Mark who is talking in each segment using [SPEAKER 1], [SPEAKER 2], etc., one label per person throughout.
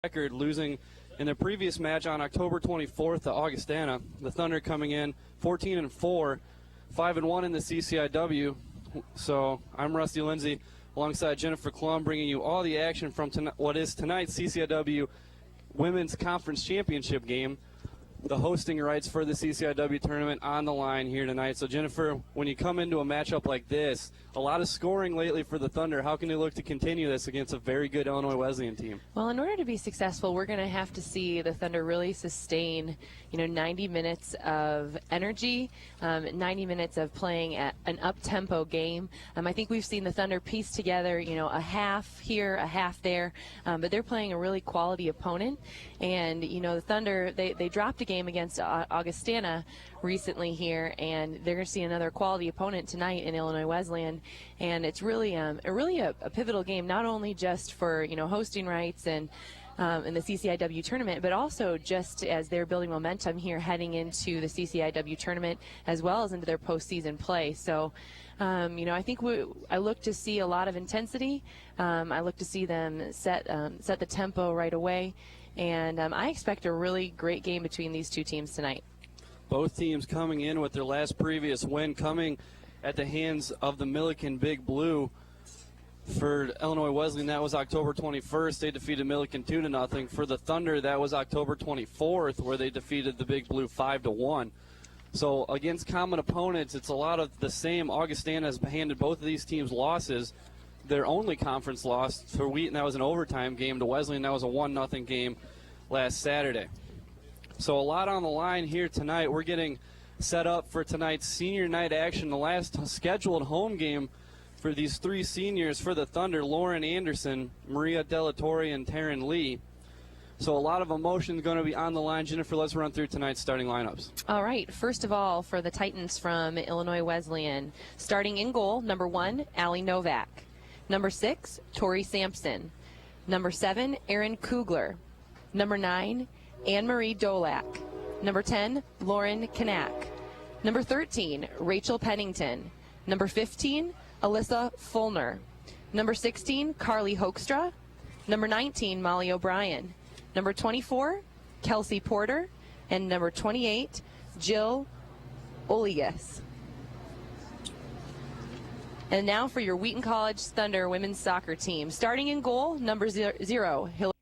[SPEAKER 1] record, losing in their previous match on October 24th to Augustana. The Thunder coming in 14-4, 5-1 in the CCIW. So I'm Rusty Lindsay alongside Jennifer Klum, bringing you all the action from what is tonight's CCIW Women's Conference Championship game. The hosting rights for the CCIW tournament on the line here tonight. So, Jennifer, when you come into a matchup like this, a lot of scoring lately for the Thunder. How can they look to continue this against a very good Illinois Wesleyan team?
[SPEAKER 2] Well, in order to be successful, we're going to have to see the Thunder really sustain, 90 minutes of energy, 90 minutes of playing at an up-tempo game. I think we've seen the Thunder piece together, a half here, a half there, but they're playing a really quality opponent. And, the Thunder, they dropped a game against Augustana recently here, and they're going to see another quality opponent tonight in Illinois Wesleyan. And it's really a pivotal game, not only just for hosting rights and in the CCIW tournament, but also just as they're building momentum here heading into the CCIW tournament as well as into their postseason play. So I think I look to see a lot of intensity. I look to see them set the tempo right away, and I expect a really great game between these two teams tonight.
[SPEAKER 1] Both teams coming in with their last previous win coming at the hands of the Milliken Big Blue. For Illinois Wesleyan, that was October 21st. They defeated Milliken 2-0. For the Thunder, that was October 24th, where they defeated the Big Blue 5-1. So against common opponents, it's a lot of the same. Augustana has handed both of these teams losses. Their only conference loss for Wheaton, that was an overtime game. To Wesleyan, that was a 1-0 game last Saturday. So a lot on the line here tonight. We're getting set up for tonight's senior night action, the last scheduled home game for these three seniors for the Thunder: Lauren Anderson, Maria Delatorre, and Taryn Lee. So a lot of emotion going to be on the line. Jennifer, let's run through tonight's starting lineups.
[SPEAKER 2] All right. First of all, for the Titans from Illinois Wesleyan, starting in goal, number 1, Allie Novak. Number 6, Tori Sampson. Number 7, Erin Kugler. Number 9, Anne-Marie Dolak. Number 10, Lauren Kanak. Number 13, Rachel Pennington. Number 15, Alyssa Fulner. Number 16, Carly Hoekstra. Number 19, Molly O'Brien. Number 24, Kelsey Porter. And number 28, Jill Oligas. And now for your Wheaton College Thunder women's soccer team. Starting in goal, number 0, Hillary.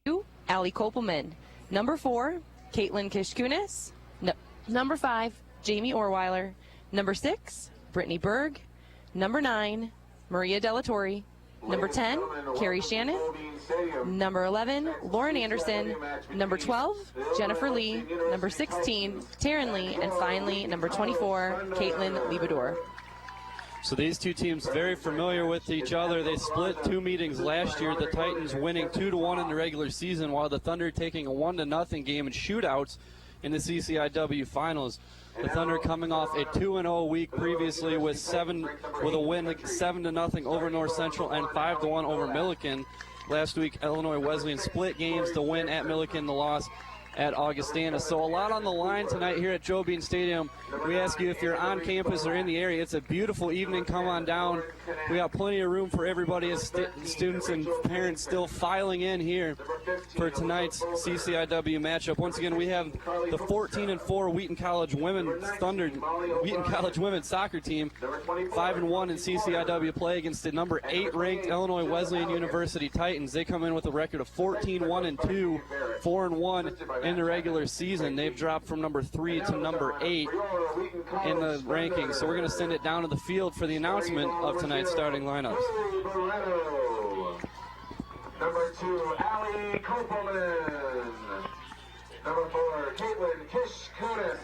[SPEAKER 2] 2, Allie Kopelman. Number 4, Caitlin Kishkunis. Number 5, Jamie Orweiler. Number 6, Brittany Berg. Number 9, Maria Delatorre. Number 10, Carrie Shannon. Number 11, Lauren Anderson. Number 12, Jennifer Lee. Number 16, Taryn Lee. And finally, number 24, Caitlin Liebador.
[SPEAKER 1] So these two teams very familiar with each other. They split 2 meetings last year. The Titans winning 2-1 in the regular season, while the Thunder taking a 1-0 game in shootouts in the CCIW finals. The Thunder coming off a 2-0 week previously with a win 7-0 over North Central and 5-1 over Milliken. Last week, Illinois Wesleyan split games, the win at Milliken, the loss at Augustana. So a lot on the line tonight here at Joe Bean Stadium. We ask you if you're on campus or in the area. It's a beautiful evening. Come on down. We got plenty of room for everybody as students and parents still filing in here for tonight's CCIW matchup. Once again, we have the 14-4 Wheaton College women's soccer team, 5-1 in CCIW play against the number 8 ranked Illinois Wesleyan University Titans. They come in with a record of 14-1-2, 4-1 in the regular season. They've dropped from number 3 to number 8 in the rankings. So we're going to send it down to the field for the announcement of tonight's starting lineups.
[SPEAKER 3] Number 2, Allie Kopelman. Number 4, Caitlin Kishkunis.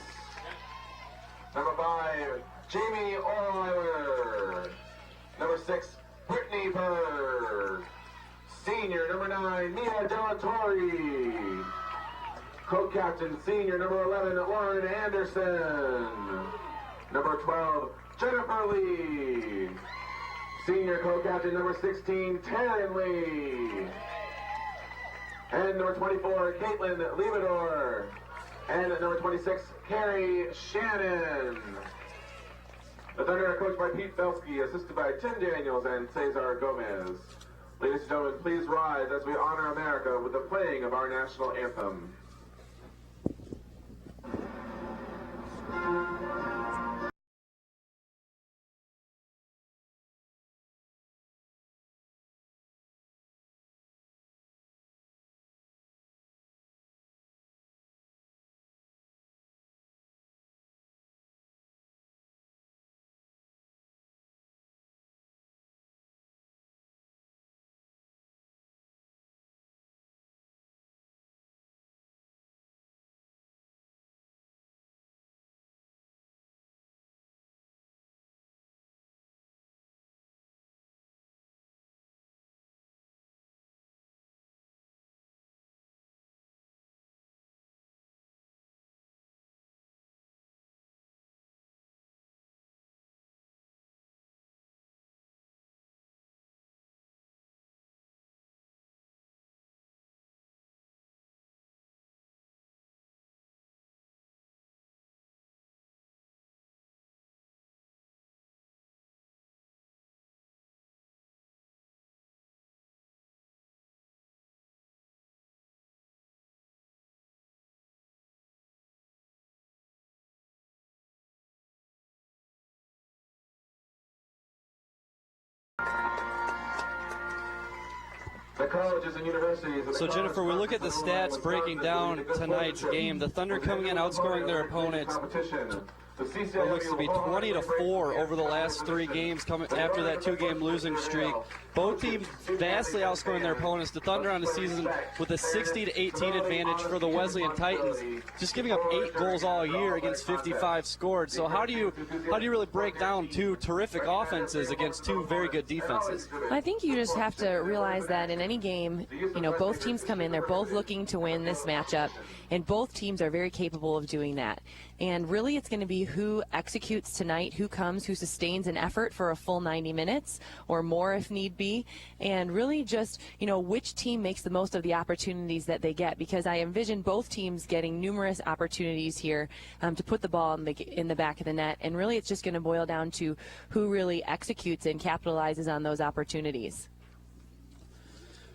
[SPEAKER 3] Number 5, Jamie Orweiler. Number 6, Brittany Berg. Senior, number 9, Mia Delatorre. Co-captain, senior, number 11, Lauren Anderson. Number 12, Jennifer Lee. Senior co-captain, number 16, Taryn Lee. And number 24, Caitlin Liebador. And number 26, Carrie Shannon. The Thunder are coached by Pete Felsky, assisted by Tim Daniels and Cesar Gomez. Ladies and gentlemen, please rise as we honor America with the playing of our national anthem. The colleges and universities.
[SPEAKER 1] So, Jennifer, we look at the stats breaking down tonight's game. The Thunder coming in outscoring their opponents. It looks to be 20-4 over the last 3 games coming after that 2-game losing streak. Both teams vastly outscoring their opponents. The Thunder on the season with a 60-18 advantage for the Wesleyan Titans, just giving up 8 goals all year against 55 scored. So how do you really break down 2 terrific offenses against 2 very good defenses?
[SPEAKER 2] I think you just have to realize that in any game, both teams come in, they're both looking to win this matchup, and both teams are very capable of doing that. And really it's going to be who executes tonight, who comes, who sustains an effort for a full 90 minutes or more if need be, and really just, which team makes the most of the opportunities that they get, because I envision both teams getting numerous opportunities here to put the ball in the back of the net, and really it's just going to boil down to who really executes and capitalizes on those opportunities.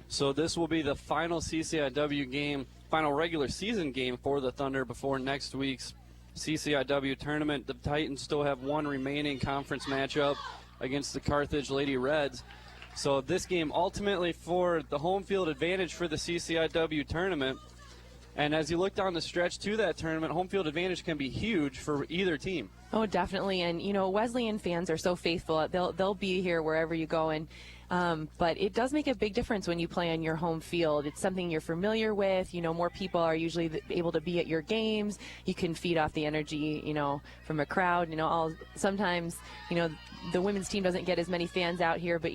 [SPEAKER 1] So this will be the final CCIW game, final regular season game for the Thunder before next week's CCIW tournament. The Titans still have one remaining conference matchup against the Carthage Lady Reds. So this game ultimately for the home field advantage for the CCIW tournament. And as you look down the stretch to that tournament, home field advantage can be huge for either team.
[SPEAKER 2] Oh, definitely. And, Wesleyan fans are so faithful. They'll be here wherever you go. And but it does make a big difference when you play on your home field. It's something you're familiar with. More people are usually able to be at your games. You can feed off the energy, from a crowd. Sometimes, the women's team doesn't get as many fans out here, but,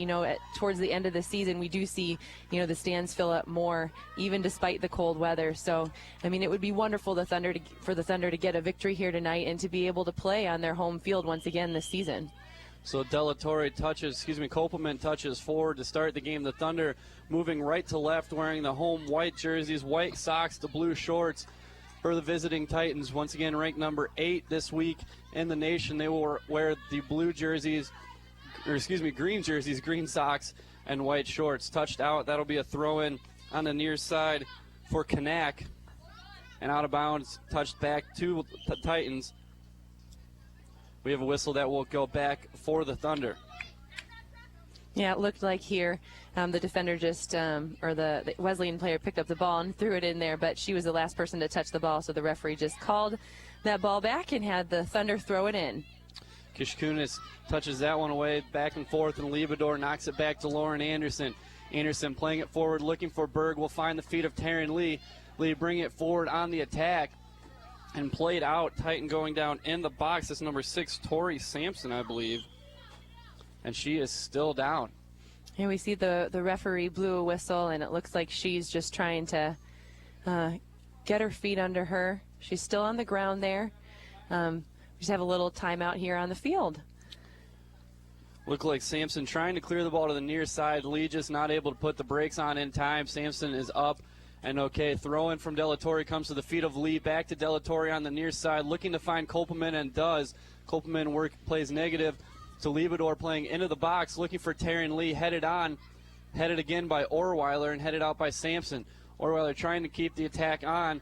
[SPEAKER 2] towards the end of the season, we do see, the stands fill up more, even despite the cold weather. So, it would be wonderful for the Thunder to get a victory here tonight and to be able to play on their home field once again this season.
[SPEAKER 1] So Kopelman touches forward to start the game. The Thunder moving right to left, wearing the home white jerseys, white socks, the blue shorts for the visiting Titans. Once again, ranked number 8 this week in the nation. They will wear the green jerseys, green socks, and white shorts. Touched out. That'll be a throw-in on the near side for Kanak. And out of bounds, touched back to the Titans. We have a whistle that will go back for the Thunder.
[SPEAKER 2] Yeah, it looked like here the defender just, or the Wesleyan player picked up the ball and threw it in there, but she was the last person to touch the ball, so the referee just called that ball back and had the Thunder throw it in.
[SPEAKER 1] Kishkunis touches that one away, back and forth, and Liebador knocks it back to Lauren Anderson. Anderson playing it forward, looking for Berg, will find the feet of Taryn Lee. Lee bringing it forward on the attack. And played out. Titan going down in the box. That's number 6, Tori Sampson, I believe. And she is still down.
[SPEAKER 2] Here we see the referee blew a whistle, and it looks like she's just trying to get her feet under her. She's still on the ground there. We just have a little timeout here on the field.
[SPEAKER 1] Look like Sampson trying to clear the ball to the near side. Lee just not able to put the brakes on in time. Sampson is up. And okay, throw-in from Delatorre comes to the feet of Lee. Back to Delatorre on the near side, looking to find Kopelman, and does. Kopelman plays negative to Liebador, playing into the box, looking for Taryn Lee, headed on headed again by Orweiler and headed out by Sampson. Orweiler trying to keep the attack on.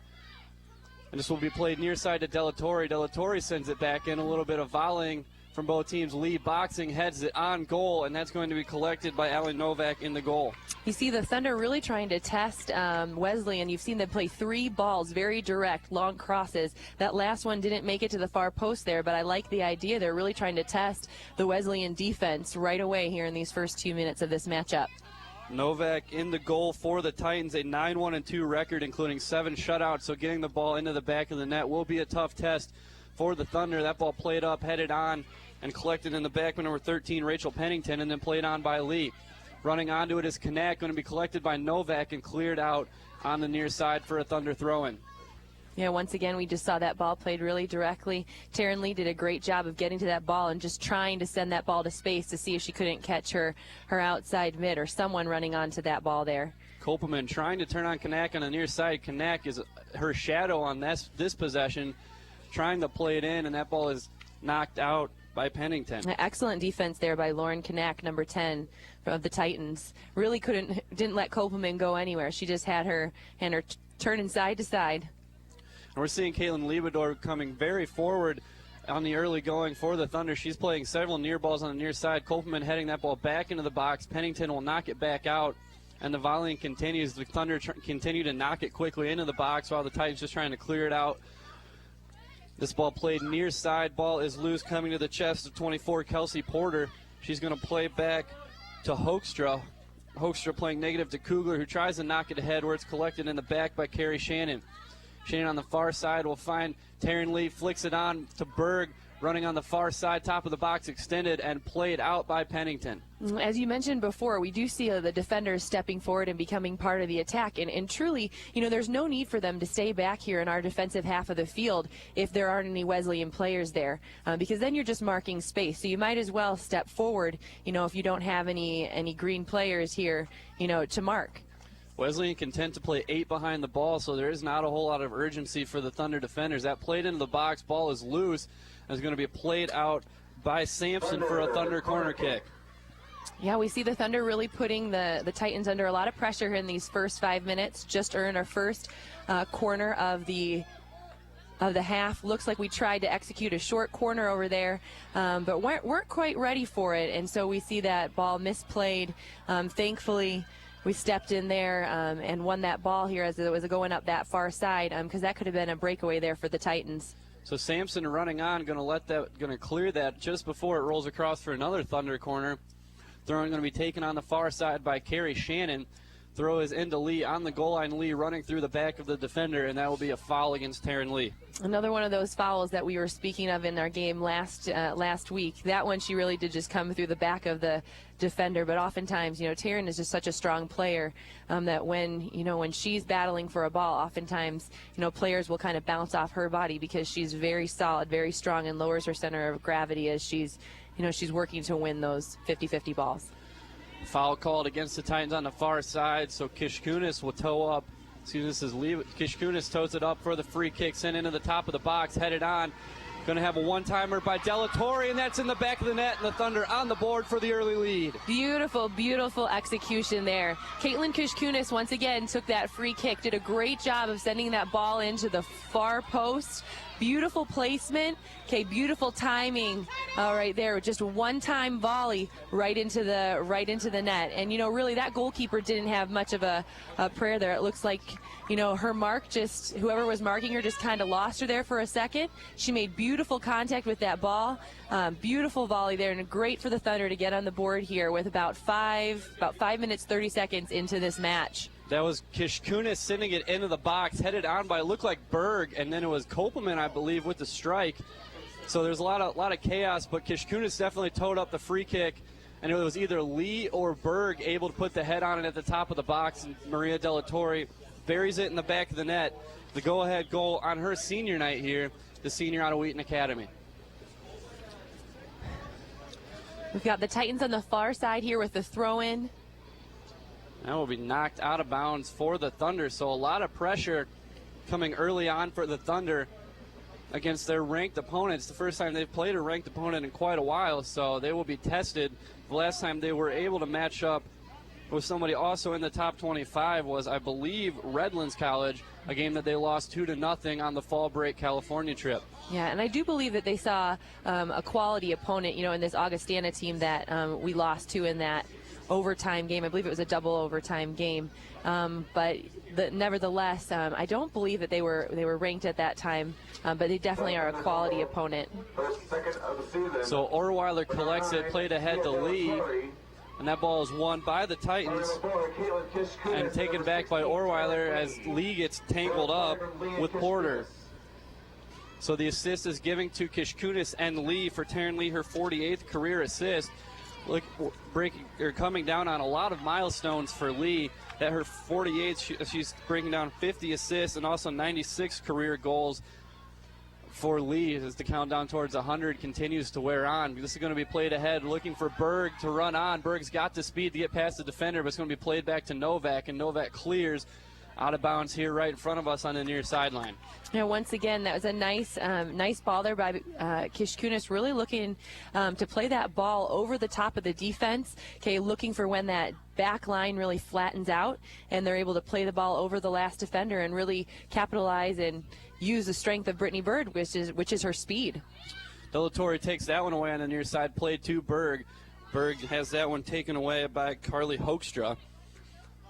[SPEAKER 1] And this will be played near side to Delatorre. Delatorre sends it back in, a little bit of volleying from both teams. Lee boxing, heads it on goal, and that's going to be collected by Alan Novak in the goal.
[SPEAKER 2] You see the Thunder really trying to test Wesleyan. You've seen them play 3 balls, very direct, long crosses. That last one didn't make it to the far post there, but I like the idea. They're really trying to test the Wesleyan defense right away here in these first 2 minutes of this matchup.
[SPEAKER 1] Novak in the goal for the Titans, a 9-1-2 record, including 7 shutouts, so getting the ball into the back of the net will be a tough test for the Thunder. That ball played up, headed on, and collected in the back by number 13, Rachel Pennington, and then played on by Lee. Running onto it is Kanak, going to be collected by Novak and cleared out on the near side for a Thunder throw-in.
[SPEAKER 2] Yeah, once again, we just saw that ball played really directly. Taryn Lee did a great job of getting to that ball and just trying to send that ball to space to see if she couldn't catch her outside mid or someone running onto that ball there.
[SPEAKER 1] Kopelman trying to turn on Kanak on the near side. Kanak is her shadow on this possession, trying to play it in, and that ball is knocked out by Pennington.
[SPEAKER 2] Excellent defense there by Lauren Kanak, number 10 of the Titans. Really didn't let Kopelman go anywhere. She just had her turning side to side.
[SPEAKER 1] And we're seeing Caitlin Liebedor coming very forward on the early going for the Thunder. She's playing several near balls on the near side. Kopelman heading that ball back into the box. Pennington will knock it back out, and the volleying continues. The Thunder continue to knock it quickly into the box while the Titans just trying to clear it out. This ball played near side. Ball is loose, coming to the chest of 24, Kelsey Porter. She's going to play back to Hoekstra. Hoekstra playing negative to Kugler, who tries to knock it ahead, where it's collected in the back by Carrie Shannon. Shannon on the far side will find Taryn Lee, flicks it on to Berg, running on the far side, top of the box extended, and played out by Pennington.
[SPEAKER 2] As you mentioned before, we do see the defenders stepping forward and becoming part of the attack. And truly, there's no need for them to stay back here in our defensive half of the field if there aren't any Wesleyan players there, because then you're just marking space. So you might as well step forward, if you don't have any green players here, to mark.
[SPEAKER 1] Wesleyan content to play 8 behind the ball, so there is not a whole lot of urgency for the Thunder defenders. That played into the box, ball is loose, and is going to be played out by Sampson for a Thunder corner kick.
[SPEAKER 2] Yeah, we see the Thunder really putting the Titans under a lot of pressure here in these first 5 minutes. Just earned our first corner of the half. Looks like we tried to execute a short corner over there, but weren't quite ready for it, and so we see that ball misplayed. Thankfully, we stepped in there and won that ball here as it was going up that far side, because that could have been a breakaway there for the Titans. So
[SPEAKER 1] Sampson running on, going to clear that just before it rolls across for another Thunder corner. Throwing going to be taken on the far side by Carrie Shannon. Throw is into Lee on the goal line. Lee running through the back of the defender, and that will be a foul against Taryn Lee.
[SPEAKER 2] Another one of those fouls that we were speaking of in our game last week. That one, she really did just come through the back of the defender. But oftentimes, Taryn is just such a strong player that when she's battling for a ball, oftentimes, players will kind of bounce off her body because she's very solid, very strong, and lowers her center of gravity as she's working to win those 50-50 balls.
[SPEAKER 1] Foul called against the Titans on the far side, so Kishkunis will tow up. Kishkunis tows it up for the free kick, sent into the top of the box, headed on. Going to have a one-timer by Delatorre, and that's in the back of the net, and the Thunder on the board for the early lead.
[SPEAKER 2] Beautiful, beautiful execution there. Caitlin Kishkunis once again took that free kick, did a great job of sending that ball into the far post. Beautiful placement. Okay, beautiful timing right there. Just a one-time volley right into the net. And really that goalkeeper didn't have much of a prayer there. It looks like her mark, whoever was marking her just kind of lost her there for a second. She made beautiful contact with that ball. Beautiful volley there, and great for the Thunder to get on the board here with about 5 minutes 30 seconds into this match.
[SPEAKER 1] That was Kishkunis sending it into the box, headed on by, looked like Berg, and then it was Kopelman, I believe, with the strike. So there's a lot of chaos, but Kishkunis definitely towed up the free kick, and it was either Lee or Berg able to put the head on it at the top of the box, and Maria Delatorre buries it in the back of the net. The go-ahead goal on her senior night here, the senior out of Wheaton Academy.
[SPEAKER 2] We've got the Titans on the far side here with the throw-in.
[SPEAKER 1] That will be knocked out of bounds for the Thunder, so a lot of pressure coming early on for the Thunder against their ranked opponents. The first time they've played a ranked opponent in quite a while, so they will be tested. The last time they were able to match up with somebody also in the top 25 was, I believe, Redlands College, a game that they lost 2-0 on the fall break California trip.
[SPEAKER 2] Yeah, and I do believe that they saw a quality opponent, in this Augustana team that we lost to in that overtime game. I believe it was a double overtime game. But nevertheless, I don't believe that they were ranked at that time, but they definitely are a quality opponent.
[SPEAKER 1] So Orweiler collects it, played ahead to Lee, and that ball is won by the Titans and taken back by Orweiler as Lee gets tangled up with Porter. So the assist is giving to Kishkunis and Lee for Taryn Lee her 48th career assist. Coming down on a lot of milestones for Lee. At her 48th, she's breaking down 50 assists and also 96 career goals for Lee as the countdown towards 100 continues to wear on. This is going to be played ahead, looking for Berg to run on. Berg's got the speed to get past the defender, but it's going to be played back to Novak, and Novak clears out of bounds here right in front of us on the near sideline.
[SPEAKER 2] Once again, that was a nice ball there by Kishkunis, really looking to play that ball over the top of the defense, looking for when that back line really flattens out, and they're able to play the ball over the last defender and really capitalize and use the strength of Brittany Bird, which is her speed.
[SPEAKER 1] Delatorre takes that one away on the near side, play to Berg. Berg has that one taken away by Carly Hoekstra.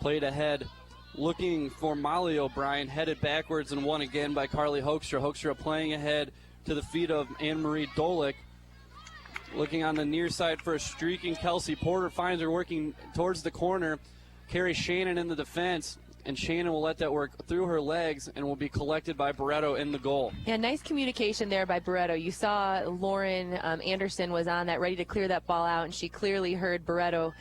[SPEAKER 1] Played ahead, looking for Molly O'Brien, headed backwards and won again by Carly Hoekstra. Hoekstra playing ahead to the feet of Anne-Marie Dolick. Looking on the near side for a streaking Kelsey Porter, finds her working towards the corner. Carries Shannon in the defense, and Shannon will let that work through her legs and will be collected by Barreto in the goal.
[SPEAKER 2] Yeah, nice communication there by Barreto. You saw Lauren Anderson was on that, ready to clear that ball out, and she clearly heard Barreto,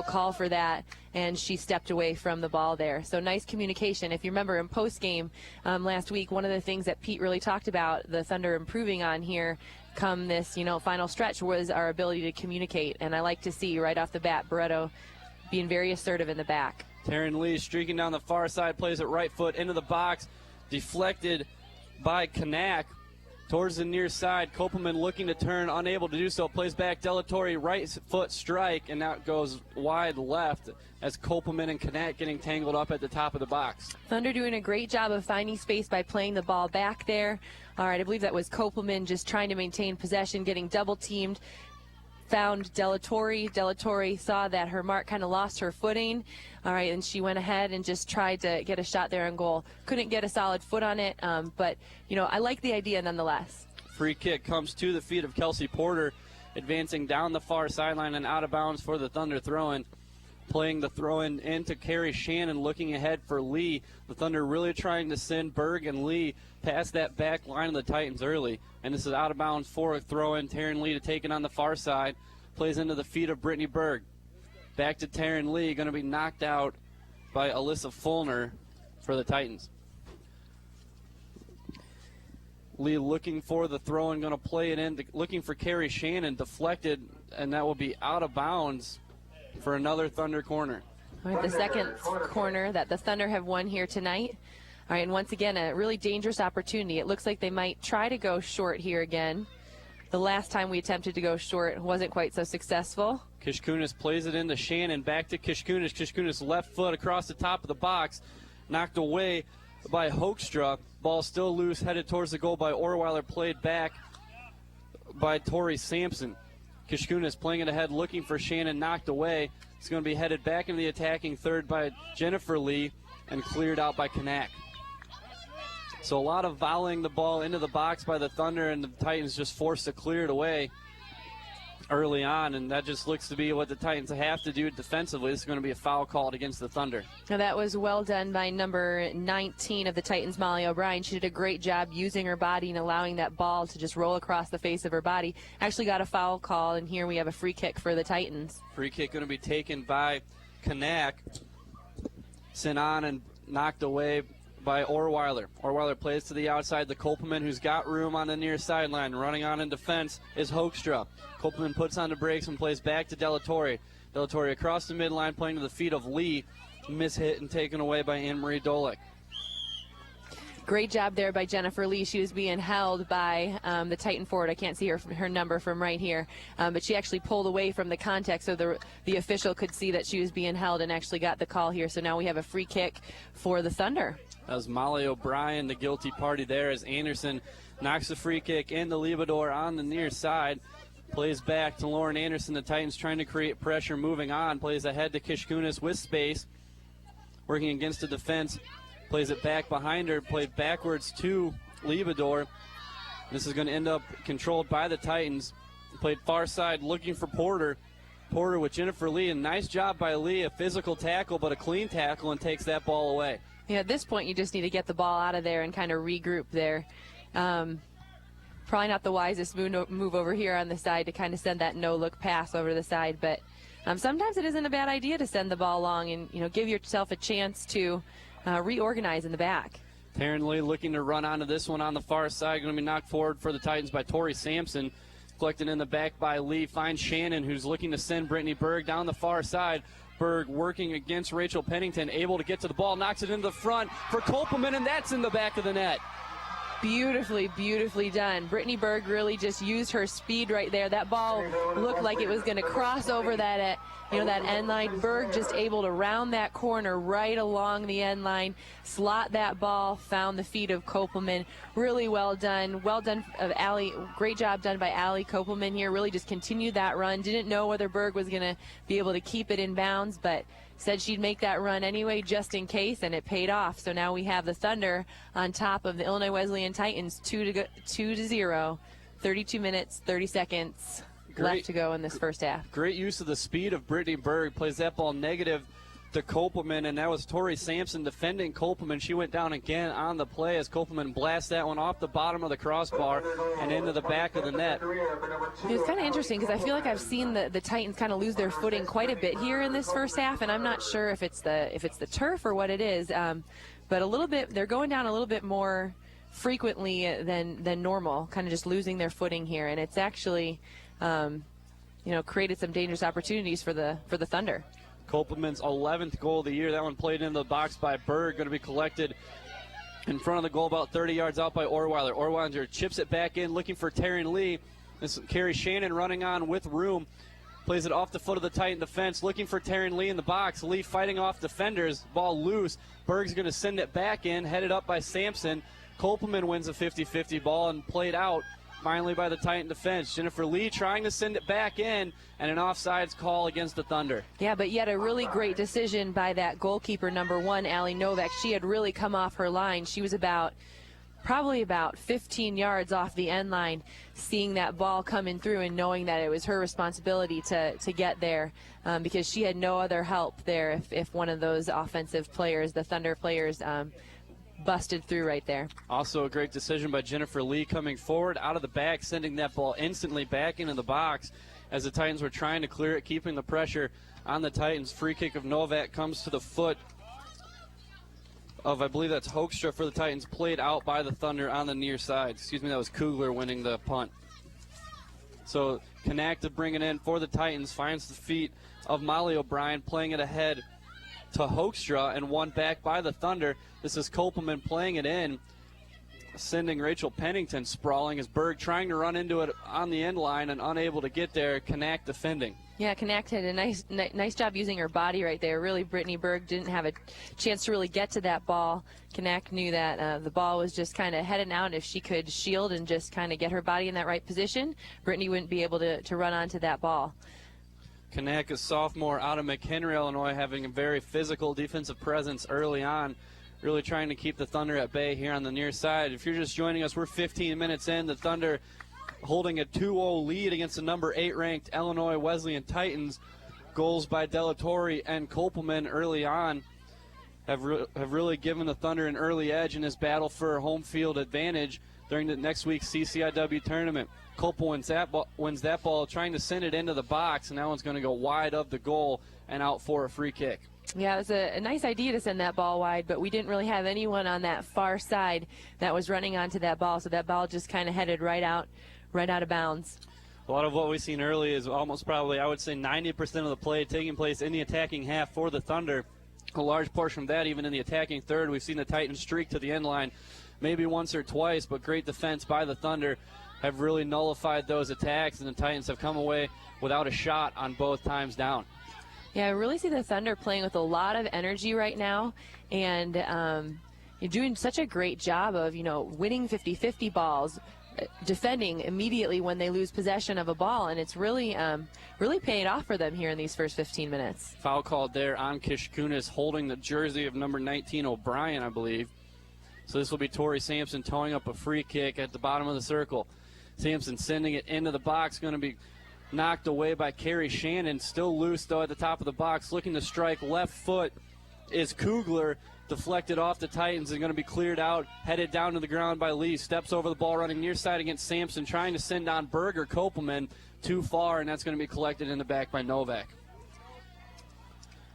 [SPEAKER 2] call for that, and she stepped away from the ball there. So nice communication. If you remember in post-game last week, one of the things that Pete really talked about the Thunder improving on here come this, final stretch was our ability to communicate, and I like to see right off the bat Barreto being very assertive in the back.
[SPEAKER 1] Taryn Lee streaking down the far side, plays it right foot into the box, deflected by Kanak towards the near side. Kopelman looking to turn, unable to do so, plays back Delatorre, right foot strike, and that goes wide left as Kopelman and Kanak getting tangled up at the top of the box.
[SPEAKER 2] Thunder doing a great job of finding space by playing the ball back there. All right, I believe that was Kopelman just trying to maintain possession, getting double teamed. Found Delatorre. Delatorre saw that her mark kind of lost her footing. All right, and she went ahead and just tried to get a shot there on goal. Couldn't get a solid foot on it, but, I like the idea nonetheless.
[SPEAKER 1] Free kick comes to the feet of Kelsey Porter, advancing down the far sideline and out of bounds for the Thunder throw-in. Playing the throw-in into Carrie Shannon, looking ahead for Lee. The Thunder really trying to send Berg and Lee past that back line of the Titans early. And this is out of bounds for a throw-in. Taryn Lee to take it on the far side. Plays into the feet of Brittany Berg. Back to Taryn Lee, going to be knocked out by Alyssa Fulner for the Titans. Lee looking for the throw-in, going to play it in, looking for Carrie Shannon, deflected, and that will be out of bounds for another Thunder corner.
[SPEAKER 2] All right, the second corner that the Thunder have won here tonight. All right, and once again, a really dangerous opportunity. It looks like they might try to go short here again. The last time we attempted to go short wasn't quite so successful.
[SPEAKER 1] Kishkunis plays it into Shannon, back to Kishkunis. Kishkunis left foot across the top of the box, knocked away by Hoekstra. Ball still loose, headed towards the goal by Orweiler, played back by Tori Sampson. Kishkunis playing it ahead, looking for Shannon, knocked away. It's going to be headed back into the attacking third by Jennifer Lee and cleared out by Kanak. So a lot of volleying the ball into the box by the Thunder, and the Titans just forced to clear it away early on, and that just looks to be what the Titans have to do defensively. This is going to be a foul called against the Thunder.
[SPEAKER 2] Now that was well done by number 19 of the Titans, Molly O'Brien. She did a great job using her body and allowing that ball to just roll across the face of her body. Actually got a foul call, and here we have a free kick for the Titans.
[SPEAKER 1] Free kick going to be taken by Kanak, sent on and knocked away by Orweiler. Orweiler plays to the outside. The Kopelman, who's got room on the near sideline, running on in defense, is Hoekstra. Kopelman puts on the brakes and plays back to Delatorre. Delatorre across the midline, playing to the feet of Lee. Mishit and taken away by Anne-Marie Dolick.
[SPEAKER 2] Great job there by Jennifer Lee. She was being held by the Titan forward. I can't see her number from right here, but she actually pulled away from the contact so the official could see that she was being held and actually got the call here. So now we have a free kick for the Thunder.
[SPEAKER 1] That was Molly O'Brien, the guilty party there, as Anderson knocks the free kick in the Libador on the near side. Plays back to Lauren Anderson. The Titans trying to create pressure, moving on. Plays ahead to Kishkunis with space, working against the defense. Plays it back behind her, played backwards to Libador. This is going to end up controlled by the Titans. Played far side looking for Porter. Porter with Jennifer Lee, and nice job by Lee, a physical tackle, but a clean tackle, and takes that ball away.
[SPEAKER 2] Yeah, at this point you just need to get the ball out of there and kind of regroup there. Probably not the wisest move over here on the side to kind of send that no-look pass over the side, but sometimes it isn't a bad idea to send the ball long and give yourself a chance to reorganize in the back.
[SPEAKER 1] Taryn Lee looking to run onto this one on the far side. Going to be knocked forward for the Titans by Tori Sampson. Collected in the back by Lee. Finds Shannon, who's looking to send Brittany Berg down the far side. Berg working against Rachel Pennington, able to get to the ball. Knocks it into the front for Kopelman, and that's in the back of the net.
[SPEAKER 2] Beautifully, beautifully done. Brittany Berg really just used her speed right there. That ball looked like it was going to cross over that that end line. Berg just able to round that corner right along the end line, slot that ball, found the feet of Kopelman. Really well done. Well done of Allie. Great job done by Allie Kopelman here. Really just continued that run. Didn't know whether Berg was going to be able to keep it in bounds, but said she'd make that run anyway just in case, and it paid off. So now we have the Thunder on top of the Illinois Wesleyan Titans 2-0. 32 minutes, 30 seconds left to go in this first half.
[SPEAKER 1] Great use of the speed of Brittany Berg. Plays that ball negative to Kopelman, and that was Tori Sampson defending Kopelman. She went down again on the play as Kopelman blasts that one off the bottom of the crossbar and into the back of the net.
[SPEAKER 2] It's kind of interesting because I feel like I've seen the Titans kind of lose their footing quite a bit here in this first half, and I'm not sure if it's the turf or what it is, but a little bit they're going down a little bit more frequently than normal, kind of just losing their footing here, and it's actually created some dangerous opportunities for the Thunder.
[SPEAKER 1] Kopelman's 11th goal of the year. That one played into the box by Berg. Going to be collected in front of the goal about 30 yards out by Orweiler. Orweiler chips it back in, looking for Taryn Lee. This carries Shannon running on with room. Plays it off the foot of the Titan defense, looking for Taryn Lee in the box. Lee fighting off defenders. Ball loose. Berg's going to send it back in, headed up by Sampson. Kopelman wins a 50-50 ball and played out finally by the Titan defense. Jennifer Lee trying to send it back in, and an offsides call against the Thunder.
[SPEAKER 2] Yeah, but yet a really great decision by that goalkeeper, number 1, Allie Novak. She had really come off her line. She was probably about 15 yards off the end line, seeing that ball coming through and knowing that it was her responsibility to get there, because she had no other help there if one of those offensive players, the Thunder players, busted through right there.
[SPEAKER 1] Also a great decision by Jennifer Lee coming forward out of the back, sending that ball instantly back into the box as the Titans were trying to clear it, keeping the pressure on the Titans. Free kick of Novak comes to the foot of, I believe that's Hoekstra for the Titans, played out by the Thunder on the near side. Excuse me, that was Kugler winning the punt. So Kanak to bring it in for the Titans, finds the feet of Molly O'Brien, playing it ahead to Hoekstra, and one back by the Thunder. This is Kopelman playing it in, sending Rachel Pennington sprawling as Berg trying to run into it on the end line and unable to get there. Kanak defending.
[SPEAKER 2] Yeah, Kanak had a nice job using her body right there. Really, Brittany Berg didn't have a chance to really get to that ball. Kanak knew that the ball was just kind of heading out. If she could shield and just kind of get her body in that right position, Brittany wouldn't be able to run onto that ball.
[SPEAKER 1] Kanak, a sophomore out of McHenry, Illinois, having a very physical defensive presence early on, really trying to keep the Thunder at bay here on the near side. If you're just joining us, we're 15 minutes in. The Thunder holding a 2-0 lead against the number 8 ranked Illinois Wesleyan Titans. Goals by Delatorre and Kopelman early on have really given the Thunder an early edge in this battle for home field advantage during the next week's CCIW tournament. Kopel wins that ball, trying to send it into the box, and that one's going to go wide of the goal and out for a free kick.
[SPEAKER 2] Yeah, it was a nice idea to send that ball wide, but we didn't really have anyone on that far side that was running onto that ball, so that ball just kind of headed right out of bounds.
[SPEAKER 1] A lot of what we've seen early is almost probably, I would say, 90% of the play taking place in the attacking half for the Thunder. A large portion of that even in the attacking third. We've seen the Titans streak to the end line maybe once or twice, but great defense by the Thunder have really nullified those attacks, and the Titans have come away without a shot on both times down.
[SPEAKER 2] Yeah, I really see the Thunder playing with a lot of energy right now, and you're doing such a great job of, winning 50-50 balls, defending immediately when they lose possession of a ball, and it's really paid off for them here in these first 15 minutes.
[SPEAKER 1] Foul called there on Kishkunis, holding the jersey of number 19, O'Brien, I believe. So this will be Torrey Sampson towing up a free kick at the bottom of the circle. Sampson sending it into the box, going to be knocked away by Kerry Shannon. Still loose, though, at the top of the box. Looking to strike left foot is Kugler. Deflected off the Titans and going to be cleared out. Headed down to the ground by Lee. Steps over the ball, running near side against Sampson. Trying to send on Berger Kopelman too far, and that's going to be collected in the back by Novak.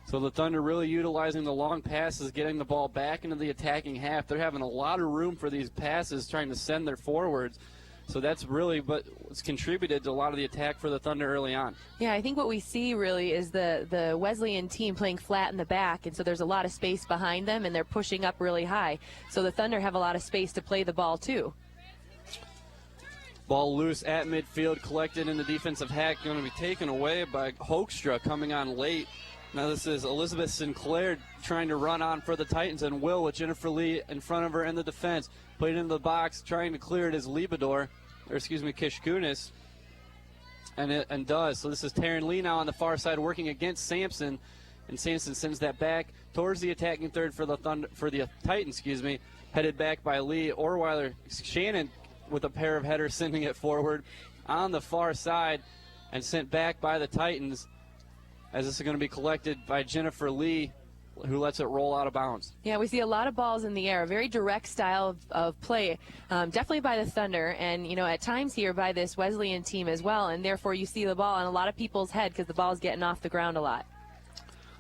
[SPEAKER 1] So the Thunder really utilizing the long passes, getting the ball back into the attacking half. They're having a lot of room for these passes, trying to send their forwards. So that's really what's contributed to a lot of the attack for the Thunder early on.
[SPEAKER 2] Yeah, I think what we see really is the Wesleyan team playing flat in the back, and so there's a lot of space behind them, and they're pushing up really high. So the Thunder have a lot of space to play the ball, too.
[SPEAKER 1] Ball loose at midfield, collected in the defensive hack, going to be taken away by Hoekstra coming on late. Now this is Elizabeth Sinclair trying to run on for the Titans, and Will with Jennifer Lee in front of her in the defense. Played into the box, trying to clear it is Kishkunis, and does. So this is Taryn Lee now on the far side working against Sampson, and Sampson sends that back towards the attacking third for the Titans, headed back by Lee. Orweiler, Shannon with a pair of headers sending it forward on the far side and sent back by the Titans, as this is going to be collected by Jennifer Lee, who lets it roll out of bounds.
[SPEAKER 2] Yeah, we see a lot of balls in the air, a very direct style of play, definitely by the Thunder, and, at times here by this Wesleyan team as well, and therefore you see the ball on a lot of people's head because the ball's getting off the ground a lot.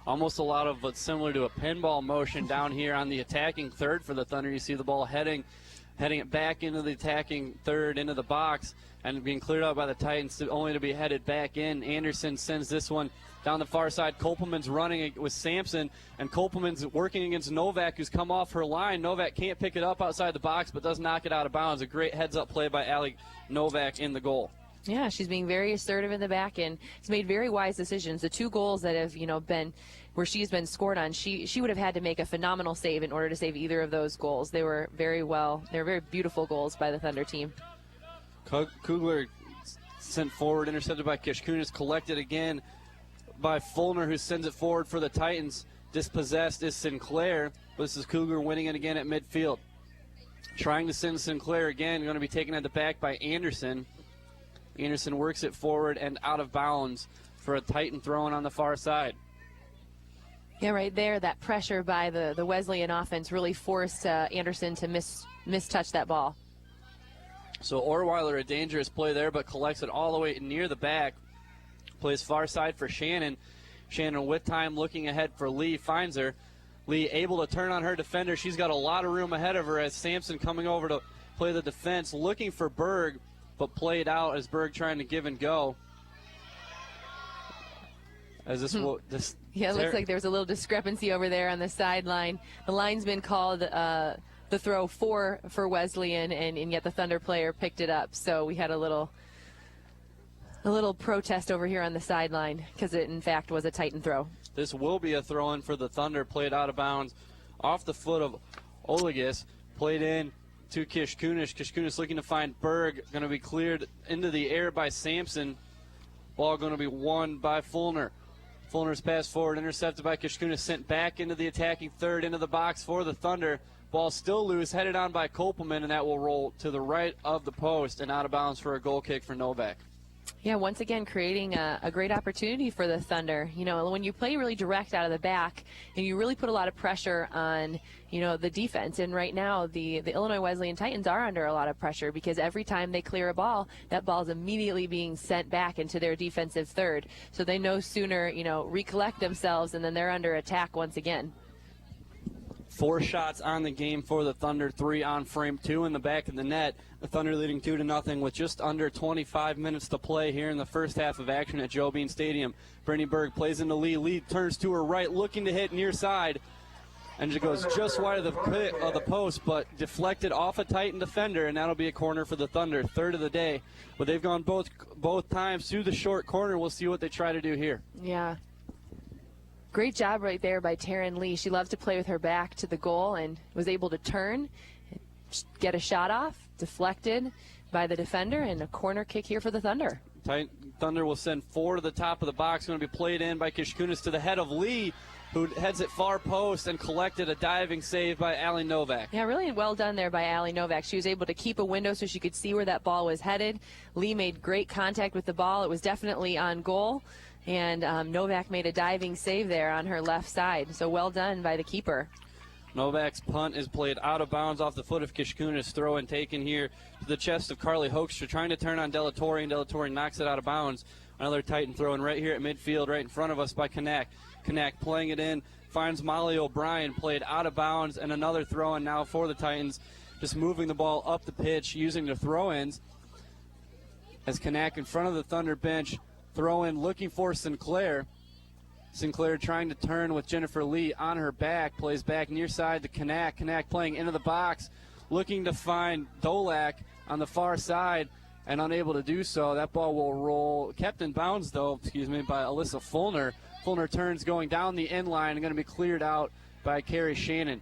[SPEAKER 1] Almost a lot of what's similar to a pinball motion down here on the attacking third for the Thunder. You see the ball heading it back into the attacking third, into the box, and being cleared out by the Titans, only to be headed back in. Anderson sends this one down the far side. Kopelman's running with Sampson, and Kopelman's working against Novak, who's come off her line. Novak can't pick it up outside the box, but does knock it out of bounds. A great heads-up play by Allie Novak in the goal.
[SPEAKER 2] Yeah, she's being very assertive in the back, and has made very wise decisions. The two goals that have, been where she's been scored on, she would have had to make a phenomenal save in order to save either of those goals. They were very beautiful goals by the Thunder team.
[SPEAKER 1] Kugler sent forward, intercepted by Kishkunis, collected again by Fulner, who sends it forward for the Titans. Dispossessed is Sinclair. This is Kugler winning it again at midfield. Trying to send Sinclair again, going to be taken at the back by Anderson. Anderson works it forward and out of bounds for a Titan throw-in on the far side.
[SPEAKER 2] Yeah, right there, that pressure by the Wesleyan offense really forced Anderson to mistouch that ball.
[SPEAKER 1] So Orweiler, a dangerous play there, but collects it all the way near the back. Plays far side for Shannon. Shannon with time looking ahead for Lee, finds her. Lee able to turn on her defender. She's got a lot of room ahead of her as Sampson coming over to play the defense, looking for Berg, but played out as Berg trying to give and go. As this will
[SPEAKER 2] yeah, it looks like there's a little discrepancy over there on the sideline. The linesman called the throw for Wesleyan, and yet the Thunder player picked it up. So we had a little protest over here on the sideline because it in fact was a Titan throw.
[SPEAKER 1] This will be a throw-in for the Thunder, played out of bounds off the foot of Olegas, played in to Kishkunis. Kishkunis looking to find Berg, going to be cleared into the air by Sampson. Ball going to be won by Fulner. Fulner's pass forward, intercepted by Kishkunis, sent back into the attacking third, into the box for the Thunder. Ball still loose, headed on by Kopelman, and that will roll to the right of the post and out of bounds for a goal kick for Novak.
[SPEAKER 2] Yeah, once again creating a great opportunity for the Thunder. When you play really direct out of the back and you really put a lot of pressure on, the defense. And right now the Illinois Wesleyan Titans are under a lot of pressure because every time they clear a ball, that ball is immediately being sent back into their defensive third. So they no sooner, recollect themselves and then they're under attack once again.
[SPEAKER 1] 4 shots on the game for the Thunder, 3 on frame, 2 in the back of the net. The Thunder leading 2-0 with just under 25 minutes to play here in the first half of action at Joe Bean Stadium. Brittany Berg plays into Lee. Lee turns to her right, looking to hit near side. and it goes just wide of the post, but deflected off a Titan defender, and that'll be a corner for the Thunder, third of the day. But they've gone both times through the short corner. We'll see what they try to do here.
[SPEAKER 2] Yeah. Great job right there by Taryn Lee. She loves to play with her back to the goal and was able to turn, get a shot off, deflected by the defender, and a corner kick here for the Thunder.
[SPEAKER 1] Thunder will send 4 to the top of the box. Going to be played in by Kishkunis to the head of Lee, who heads it far post and collected a diving save by Allie Novak.
[SPEAKER 2] Yeah, really well done there by Allie Novak. She was able to keep a window so she could see where that ball was headed. Lee made great contact with the ball. It was definitely on goal, and Novak made a diving save there on her left side. So well done by the keeper.
[SPEAKER 1] Novak's punt is played out of bounds off the foot of Kishkunis. Throw and taken here to the chest of Carly Hoekstra, trying to turn on Delatorre, and Delatorre knocks it out of bounds. Another Titan throw in right here at midfield, right in front of us by Kanak. Kanak playing it in, finds Molly O'Brien, played out of bounds, and another throw in now for the Titans, just moving the ball up the pitch using the throw-ins. As Kanak in front of the Thunder bench, throw in looking for Sinclair. Sinclair trying to turn with Jennifer Lee on her back, plays back near side to Kanak. Kanak playing into the box, looking to find Dolak on the far side, and unable to do so. That ball will roll, kept in bounds though, by Alyssa Fulner. Fulner turns going down the end line and going to be cleared out by Carrie Shannon.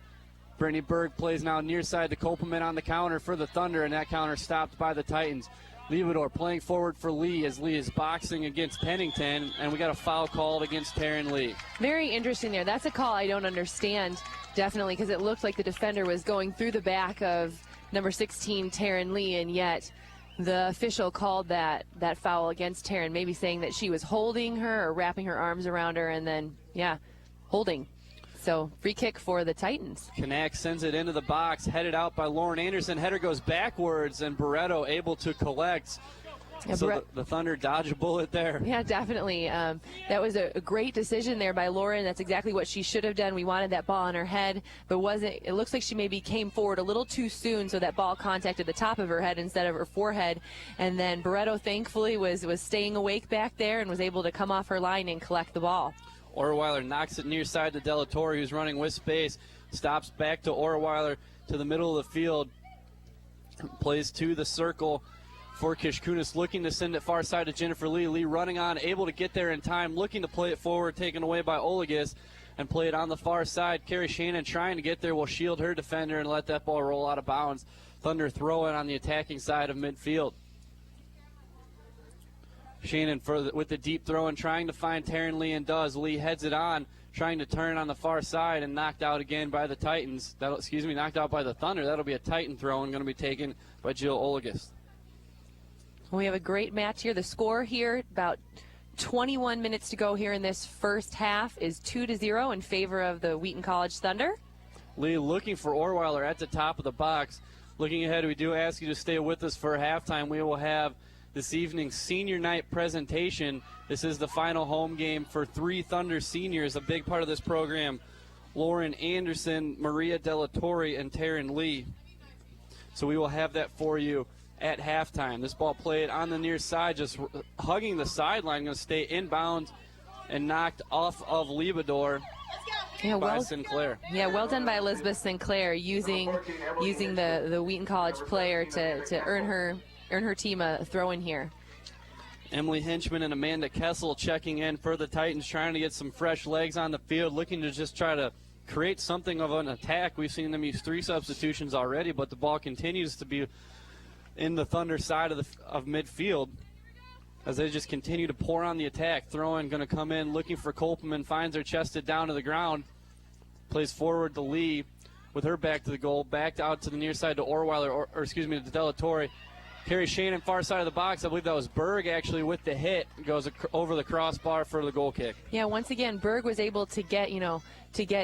[SPEAKER 1] Brittany Berg plays now near side to Kopelman on the counter for the Thunder, and that counter stopped by the Titans. Leibador playing forward for Lee as Lee is boxing against Pennington, and we got a foul called against Taryn Lee.
[SPEAKER 2] Very interesting there. That's a call I don't understand, definitely, because it looked like the defender was going through the back of number 16, Taryn Lee, and yet the official called that foul against Taryn, maybe saying that she was holding her or wrapping her arms around her, and then, yeah, holding. So free kick for the Titans.
[SPEAKER 1] Kanak sends it into the box, headed out by Lauren Anderson. Header goes backwards, and Barreto able to collect.
[SPEAKER 2] Yeah,
[SPEAKER 1] so the Thunder dodge a bullet there.
[SPEAKER 2] Yeah, definitely. That was a great decision there by Lauren. That's exactly what she should have done. We wanted that ball on her head, but it looks like she maybe came forward a little too soon, so that ball contacted the top of her head instead of her forehead. And then Barreto thankfully was staying awake back there and was able to come off her line and collect the ball.
[SPEAKER 1] Orweiler knocks it near side to Delatorre, who's running with space. Stops back to Orweiler to the middle of the field. Plays to the circle for Kishkunis, looking to send it far side to Jennifer Lee. Lee running on, able to get there in time, looking to play it forward, taken away by Olagus, and play it on the far side. Carrie Shannon trying to get there will shield her defender and let that ball roll out of bounds. Thunder throw it on the attacking side of midfield. Shannon with the deep throw and trying to find Taryn Lee, and does. Lee heads it on, trying to turn on the far side, and knocked out again by the Titans. Knocked out by the Thunder. That'll be a Titan throw and going to be taken by Jill Olagus.
[SPEAKER 2] We have a great match here. The score here, about 21 minutes to go here in this first half, is 2-0 in favor of the Wheaton College Thunder.
[SPEAKER 1] Lee looking for Orweiler at the top of the box. Looking ahead, we do ask you to stay with us for halftime. We will have this evening's senior night presentation. This is the final home game for 3 Thunder seniors, a big part of this program. Lauren Anderson, Maria Delatorre, and Taryn Lee. So we will have that for you at halftime. This ball played on the near side, just hugging the sideline, going to stay inbounds and knocked off of Leibador by Sinclair.
[SPEAKER 2] Yeah, well done by Elizabeth Sinclair, using the Wheaton College player to earn her team a throw in here.
[SPEAKER 1] Emily Henchman and Amanda Kessel checking in for the Titans, trying to get some fresh legs on the field, looking to just try to create something of an attack. We've seen them use 3 substitutions already, but the ball continues to be in the Thunder side of midfield as they just continue to pour on the attack. Throwing going to come in, looking for Kopelman, finds her chested down to the ground, plays forward to Lee with her back to the goal, backed out to the near side to Orweiler, to Delatorre. Carrie Shannon, far side of the box. I believe that was Berg actually with the hit. Goes over the crossbar for the goal kick.
[SPEAKER 2] Yeah, once again, Berg was able to get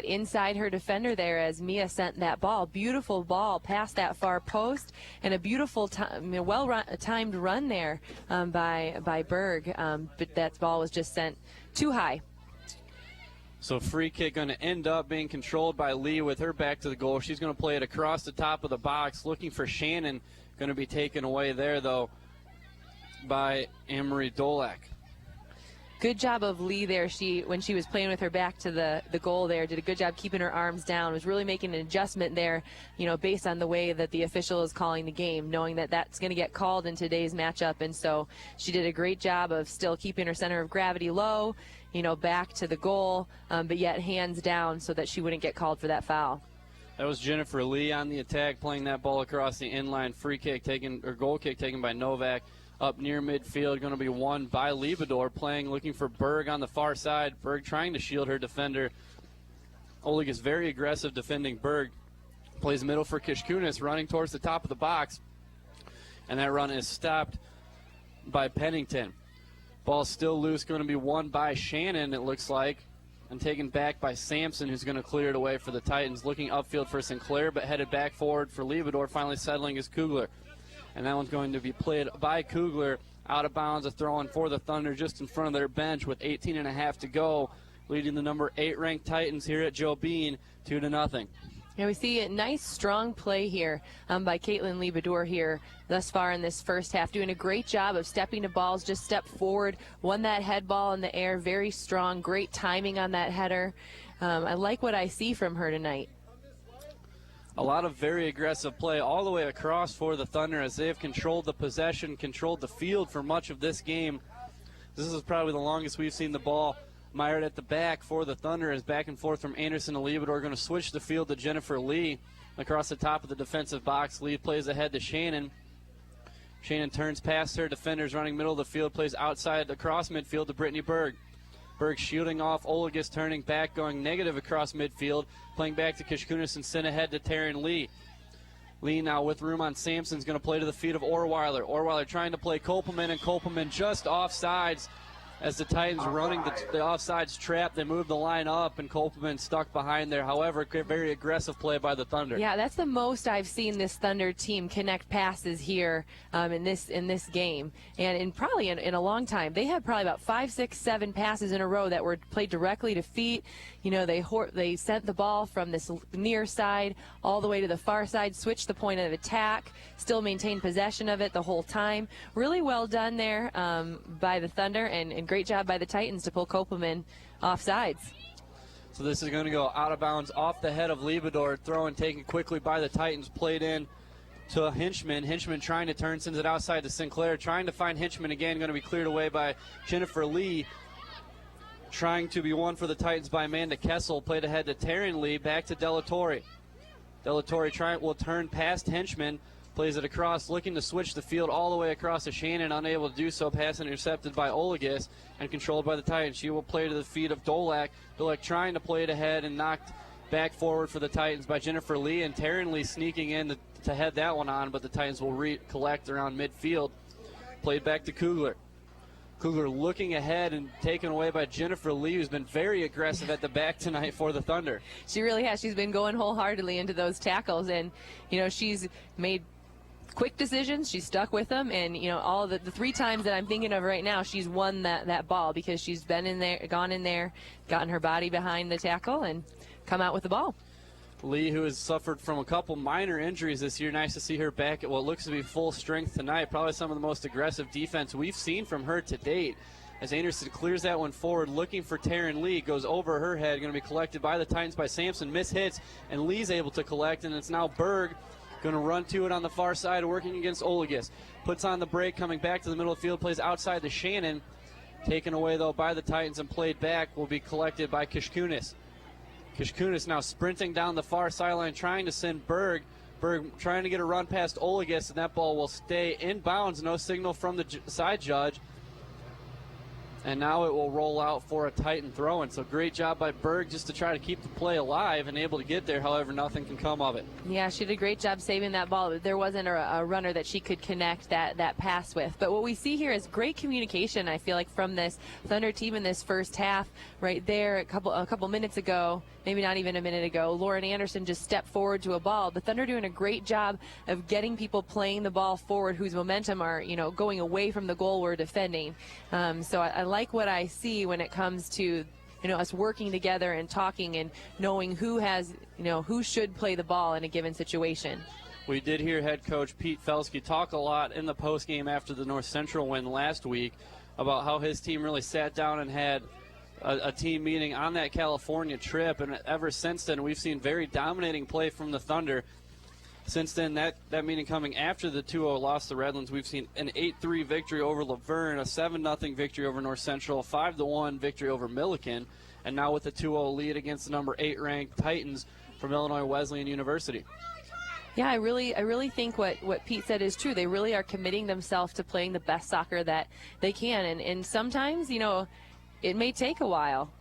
[SPEAKER 2] inside her defender there as Mia sent that ball. Beautiful ball past that far post, and a beautiful, well-timed run there by Berg. But that ball was just sent too high.
[SPEAKER 1] So free kick going to end up being controlled by Lee with her back to the goal. She's going to play it across the top of the box, looking for Shannon. Going to be taken away there, though, by Anne-Marie Dolak.
[SPEAKER 2] good job of Lee there. When she was playing with her back to the goal there, did a good job keeping her arms down, was really making an adjustment there, based on the way that the official is calling the game, knowing that that's going to get called in today's matchup. And so she did a great job of still keeping her center of gravity low, back to the goal, but yet hands down so that she wouldn't get called for that foul.
[SPEAKER 1] That was Jennifer Lee on the attack, playing that ball across the inline. Free kick taken, or goal kick taken by Novak up near midfield. Going to be won by Liebedor, looking for Berg on the far side. Berg trying to shield her defender. Oleg is very aggressive defending Berg. Plays middle for Kishkunis, running towards the top of the box. And that run is stopped by Pennington. Ball still loose, going to be won by Shannon, it looks like. And taken back by Sampson, who's going to clear it away for the Titans. Looking upfield for Sinclair, but headed back forward for Liebedor. Finally settling is Kugler. And that one's going to be played by Kugler. Out of bounds, a throw-in for the Thunder just in front of their bench with 18.5 to go. Leading the number 8 ranked Titans here at Joe Bean 2-0.
[SPEAKER 2] Yeah, we see a nice, strong play here by Caitlin Liebedor here thus far in this first half, doing a great job of stepping to balls, just stepped forward, won that head ball in the air, very strong, great timing on that header. I like what I see from her tonight.
[SPEAKER 1] A lot of very aggressive play all the way across for the Thunder as they have controlled the possession, controlled the field for much of this game. This is probably the longest we've seen the ball mired at the back for the Thunder, as back and forth from Anderson to Liebedor. Going to switch the field to Jennifer Lee across the top of the defensive box. Lee plays ahead to Shannon. Shannon turns past her defenders, running middle of the field, plays outside across midfield to Brittany Berg. Berg shooting off Olagus, turning back, going negative across midfield, playing back to Kishkunis and sent ahead to Taryn Lee. Lee now with room on Sampson's going to play to the feet of Orweiler. Orweiler trying to play Kopelman, and Kopelman just offsides. As the Titans running the offsides trap, they move the line up, and Kopelman stuck behind there. However, very aggressive play by the Thunder.
[SPEAKER 2] Yeah, that's the most I've seen this Thunder team connect passes here in this game, and probably in a long time. They had probably about 5, 6, 7 passes in a row that were played directly to feet. They sent the ball from this near side all the way to the far side, switched the point of attack, still maintained possession of it the whole time. Really well done there by the Thunder, and great job by the Titans to pull Kopelman off sides.
[SPEAKER 1] So this is going to go out of bounds off the head of Liebedor. Throw and taken quickly by the Titans, played in to Hinchman. Hinchman trying to turn, sends it outside to Sinclair. Trying to find Hinchman again, going to be cleared away by Jennifer Lee. Trying to be won for the Titans by Amanda Kessel. Played ahead to Taryn Lee, back to Delatorre. Delatorre will turn past Hinchman. Plays it across, looking to switch the field all the way across to Shannon, unable to do so. Pass intercepted by Olagus and controlled by the Titans. She will play to the feet of Dolak. Dolak trying to play it ahead and knocked back forward for the Titans by Jennifer Lee, and Taryn Lee sneaking in to head that one on, but the Titans will collect around midfield. Played back to Kugler. Kugler looking ahead and taken away by Jennifer Lee, who's been very aggressive at the back tonight for the Thunder.
[SPEAKER 2] She really has. She's been going wholeheartedly into those tackles, and she's made quick decisions. She's stuck with them, and all the 3 times that I'm thinking of right now, she's won that ball because she's been in there, gone in there, gotten her body behind the tackle, and come out with the ball.
[SPEAKER 1] Lee, who has suffered from a couple minor injuries this year, nice to see her back at what looks to be full strength tonight. Probably some of the most aggressive defense we've seen from her to date. As Anderson clears that one forward, looking for Taryn Lee, goes over her head, going to be collected by the Titans by Sampson. Miss hits, and Lee's able to collect, and it's now Berg going to run to it on the far side, working against Olagus. Puts on the break, coming back to the middle of the field, plays outside to Shannon. Taken away, though, by the Titans and played back, will be collected by Kishkunis. Kishkunis now sprinting down the far sideline, trying to send Berg. Berg trying to get a run past Olagus, and that ball will stay in bounds. No signal from the side judge. And now it will roll out for a Titan throw-in. So great job by Berg just to try to keep the play alive and able to get there. However, nothing can come of it.
[SPEAKER 2] Yeah, she did a great job saving that ball. There wasn't a runner that she could connect that pass with. But what we see here is great communication, I feel like, from this Thunder team in this first half. Right there, a couple minutes ago, maybe not even a minute ago, Lauren Anderson just stepped forward to a ball. The Thunder doing a great job of getting people playing the ball forward whose momentum are, going away from the goal we're defending. So I like what I see when it comes to us working together and talking and knowing who has who should play the ball in a given situation.
[SPEAKER 1] We did hear head coach Pete Felsky talk a lot in the postgame after the North Central win last week about how his team really sat down and had a team meeting on that California trip, and ever since then we've seen very dominating play from the Thunder. Since then, that meeting coming after the 2-0 loss to Redlands, we've seen an 8-3 victory over Laverne, a 7-0 victory over North Central, 5-1 victory over Milliken, and now with the 2-0 lead against the number 8 ranked Titans from Illinois Wesleyan University.
[SPEAKER 2] Yeah, I really think what Pete said is true. They really are committing themselves to playing the best soccer that they can, and sometimes, it may take a while.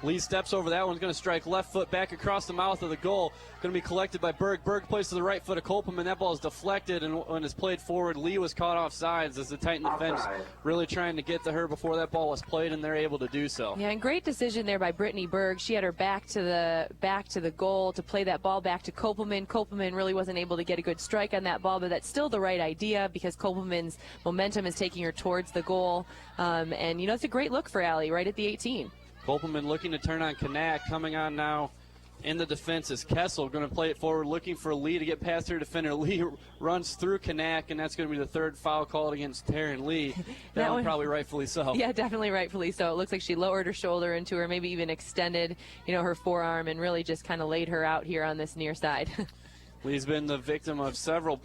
[SPEAKER 1] Lee steps over that one's going to strike left foot back across the mouth of the goal. Going to be collected by Berg. Berg plays to the right foot of Copeland. That ball is deflected, and when it's played forward, Lee was caught off sides as the Titan defense really trying to get to her before that ball was played, and they're able to do so.
[SPEAKER 2] Yeah, and great decision there by Brittany Berg. She had her back to the goal to play that ball back to Copeland. Copeland really wasn't able to get a good strike on that ball, but that's still the right idea because Copeland's momentum is taking her towards the goal. And it's a great look for Allie right at the 18.
[SPEAKER 1] Copeland looking to turn on Kanak. Coming on now in the defense is Kessel. Going to play it forward, looking for Lee to get past her defender. Lee runs through Kanak, and that's going to be the third foul called against Taryn Lee. That one probably rightfully so.
[SPEAKER 2] Yeah, definitely rightfully so. It looks like she lowered her shoulder into her, maybe even extended, her forearm, and really just kind of laid her out here on this near side.
[SPEAKER 1] Lee's been the victim of several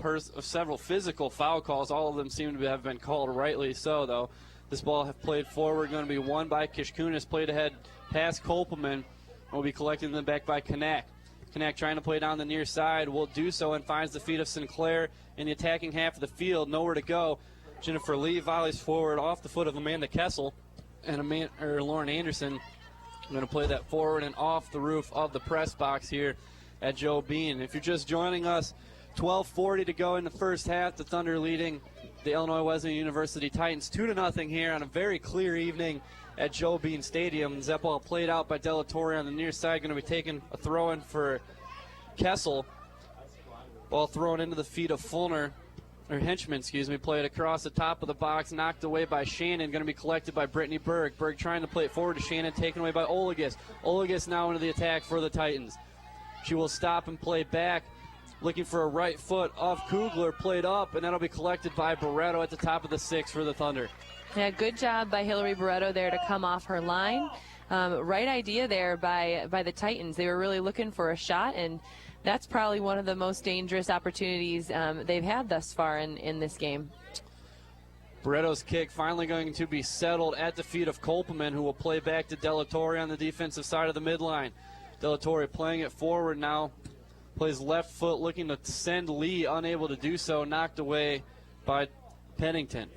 [SPEAKER 1] physical foul calls. All of them seem to have been called rightly so, though. This ball played forward, going to be won by Kishkunis, played ahead past Kopelman, will be collected in the back by Kanak. Kanak trying to play down the near side, will do so and finds the feet of Sinclair in the attacking half of the field, nowhere to go. Jennifer Lee volleys forward off the foot of Amanda Kessel, and Lauren Anderson going to play that forward and off the roof of the press box here at Joe Bean. If you're just joining us, 12:40 to go in the first half, the Thunder leading the Illinois Wesleyan University Titans 2-0 here on a very clear evening at Joe Bean Stadium. That ball played out by Delatorre on the near side, going to be taking a throw-in for Kessel. Ball thrown into the feet of Henchman, played across the top of the box, knocked away by Shannon, going to be collected by Brittany Berg. Berg trying to play it forward to Shannon, taken away by Olagus. Olagus now into the attack for the Titans. She will stop and play back. Looking for a right foot of Kugler, played up, and that'll be collected by Barreto at the top of the 6 for the Thunder.
[SPEAKER 2] Yeah, good job by Hillary Barreto there to come off her line. Right idea there by the Titans. They were really looking for a shot, and that's probably one of the most dangerous opportunities they've had thus far in this game.
[SPEAKER 1] Barreto's kick finally going to be settled at the feet of Kopelman, who will play back to Delatorre on the defensive side of the midline. Delatorre playing it forward now. Plays left foot, looking to send Lee, unable to do so, knocked away by Pennington.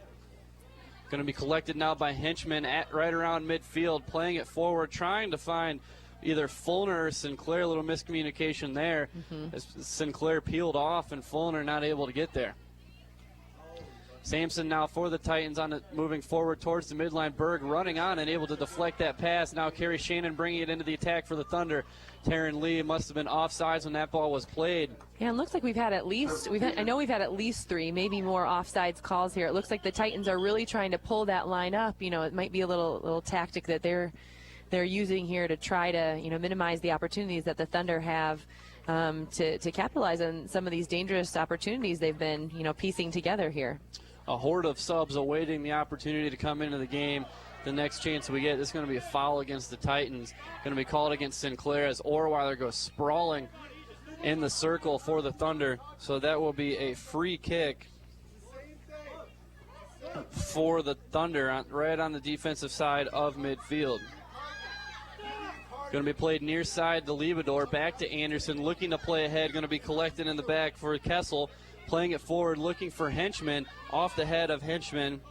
[SPEAKER 1] Going to be collected now by Henchman at right around midfield, playing it forward, trying to find either Fulner or Sinclair. A little miscommunication there. As Sinclair peeled off and Fulner not able to get there. Sampson now for the Titans moving forward towards the midline. Berg running on and able to deflect that pass. Now Carrie Shannon bringing it into the attack for the Thunder. Taryn Lee must have been offsides when that ball was played.
[SPEAKER 2] Yeah, it looks like we've had at least 3, maybe more offsides calls here. It looks like the Titans are really trying to pull that line up. It might be a little tactic that they're using here to try to minimize the opportunities that the Thunder have to capitalize on some of these dangerous opportunities they've been piecing together here.
[SPEAKER 1] A horde of subs awaiting the opportunity to come into the game. The next chance we get, this is going to be a foul against the Titans. Going to be called against Sinclair as Orweiler goes sprawling in the circle for the Thunder. So that will be a free kick for the Thunder right on the defensive side of midfield. Going to be played near side to Liebador, back to Anderson, looking to play ahead. Going to be collected in the back for Kessel. Playing it forward, looking for Henchman, off the head of Henchman.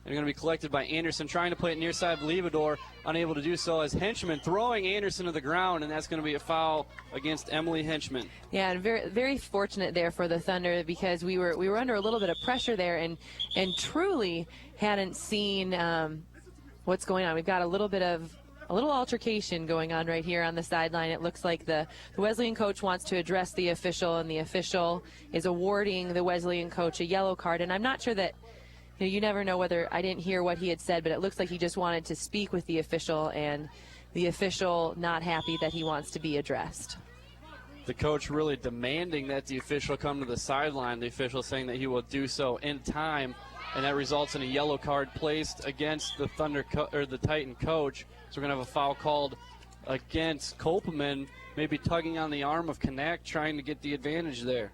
[SPEAKER 1] And going to be collected by Anderson, trying to play it near side Liebador, unable to do so as Henchman throwing Anderson to the ground, and that's going to be a foul against Emily Henchman.
[SPEAKER 2] Yeah, and very, very fortunate there for the Thunder because we were under a little bit of pressure there and truly hadn't seen what's going on. We've got a little altercation going on right here on the sideline. It looks like the Wesleyan coach wants to address the official, and the official is awarding the Wesleyan coach a yellow card. And I'm not sure that, you never know whether, I didn't hear what he had said, but it looks like he just wanted to speak with the official, and the official not happy that he wants to be addressed.
[SPEAKER 1] The coach really demanding that the official come to the sideline. The official saying that he will do so in time, and that results in a yellow card placed against the the Titan coach. So we're going to have a foul called against Kopelman, maybe tugging on the arm of Knack, trying to get the advantage there.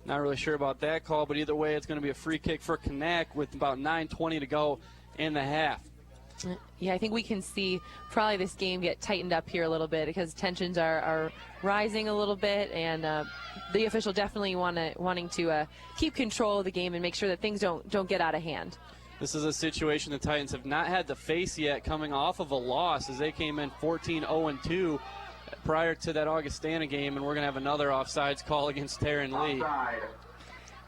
[SPEAKER 1] Not really sure about that call, but either way, it's going to be a free kick for Knack with about 9:20 to go in the half.
[SPEAKER 2] Yeah, I think we can see probably this game get tightened up here a little bit because tensions are rising a little bit, and the official definitely wanting to keep control of the game and make sure that things don't get out of hand.
[SPEAKER 1] This is a situation the Titans have not had to face yet, coming off of a loss as they came in 14-0-2 prior to that Augustana game, and we're going to have another offsides call against Taryn Lee.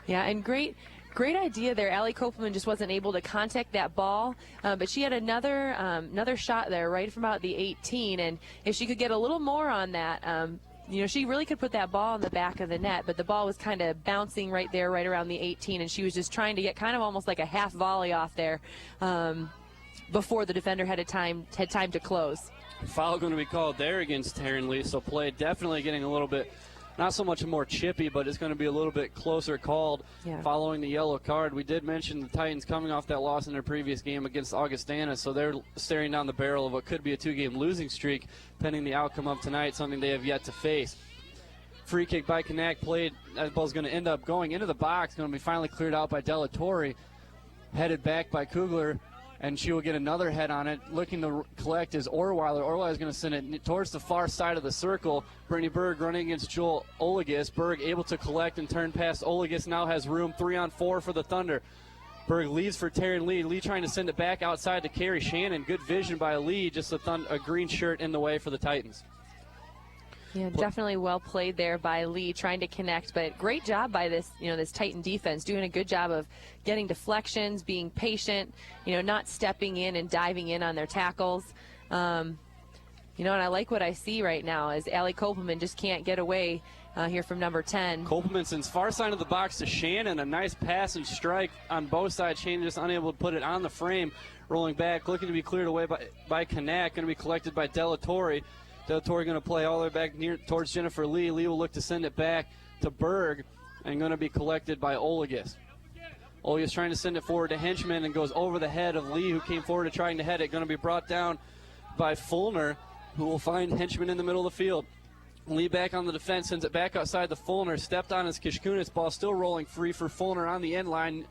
[SPEAKER 2] Yeah, and great idea there. Allie Kopelman just wasn't able to contact that ball, but she had another shot there right from about the 18, and if she could get a little more on that, she really could put that ball in the back of the net, but the ball was kind of bouncing right there, right around the 18, and she was just trying to get kind of almost like a half volley off there before the defender had time to close.
[SPEAKER 1] Foul going to be called there against Taryn Lee, so play definitely getting a little bit, not so much more chippy, but it's going to be a little bit closer called following the yellow card. We did mention the Titans coming off that loss in their previous game against Augustana, so they're staring down the barrel of what could be a two-game losing streak pending the outcome of tonight, something they have yet to face. Free kick by Knack played. That ball's going to end up going into the box, going to be finally cleared out by Della Torre, headed back by Kugler, and she will get another head on it. Looking to collect is Orweiler. Orweiler is going to send it towards the far side of the circle. Brittany Berg running against Joel Olagus. Berg able to collect and turn past Olagus. Now has room 3-on-4 for the Thunder. Berg leads for Taryn Lee. Lee trying to send it back outside to Carrie Shannon. Good vision by Lee. Just a green shirt in the way for the Titans.
[SPEAKER 2] Yeah, definitely well played there by Lee, trying to connect, but great job by this Titan defense, doing a good job of getting deflections, being patient, not stepping in and diving in on their tackles. And I like what I see right now as Allie Kopelman just can't get away here from number 10.
[SPEAKER 1] Kopelman sends far side of the box to Shannon. A nice pass and strike on both sides. Shannon just unable to put it on the frame. Rolling back, looking to be cleared away by Knack, going to be collected by Della Torre. Della Torre going to play all the way back near towards Jennifer Lee. Lee will look to send it back to Berg and going to be collected by Olagus. Olagus trying to send it forward to Henchman and goes over the head of Lee, who came forward to trying to head it. Going to be brought down by Fulner, who will find Henchman in the middle of the field. Lee back on the defense, sends it back outside to Fulner. Stepped on his Kishkunis. Ball still rolling free for Fulner on the end line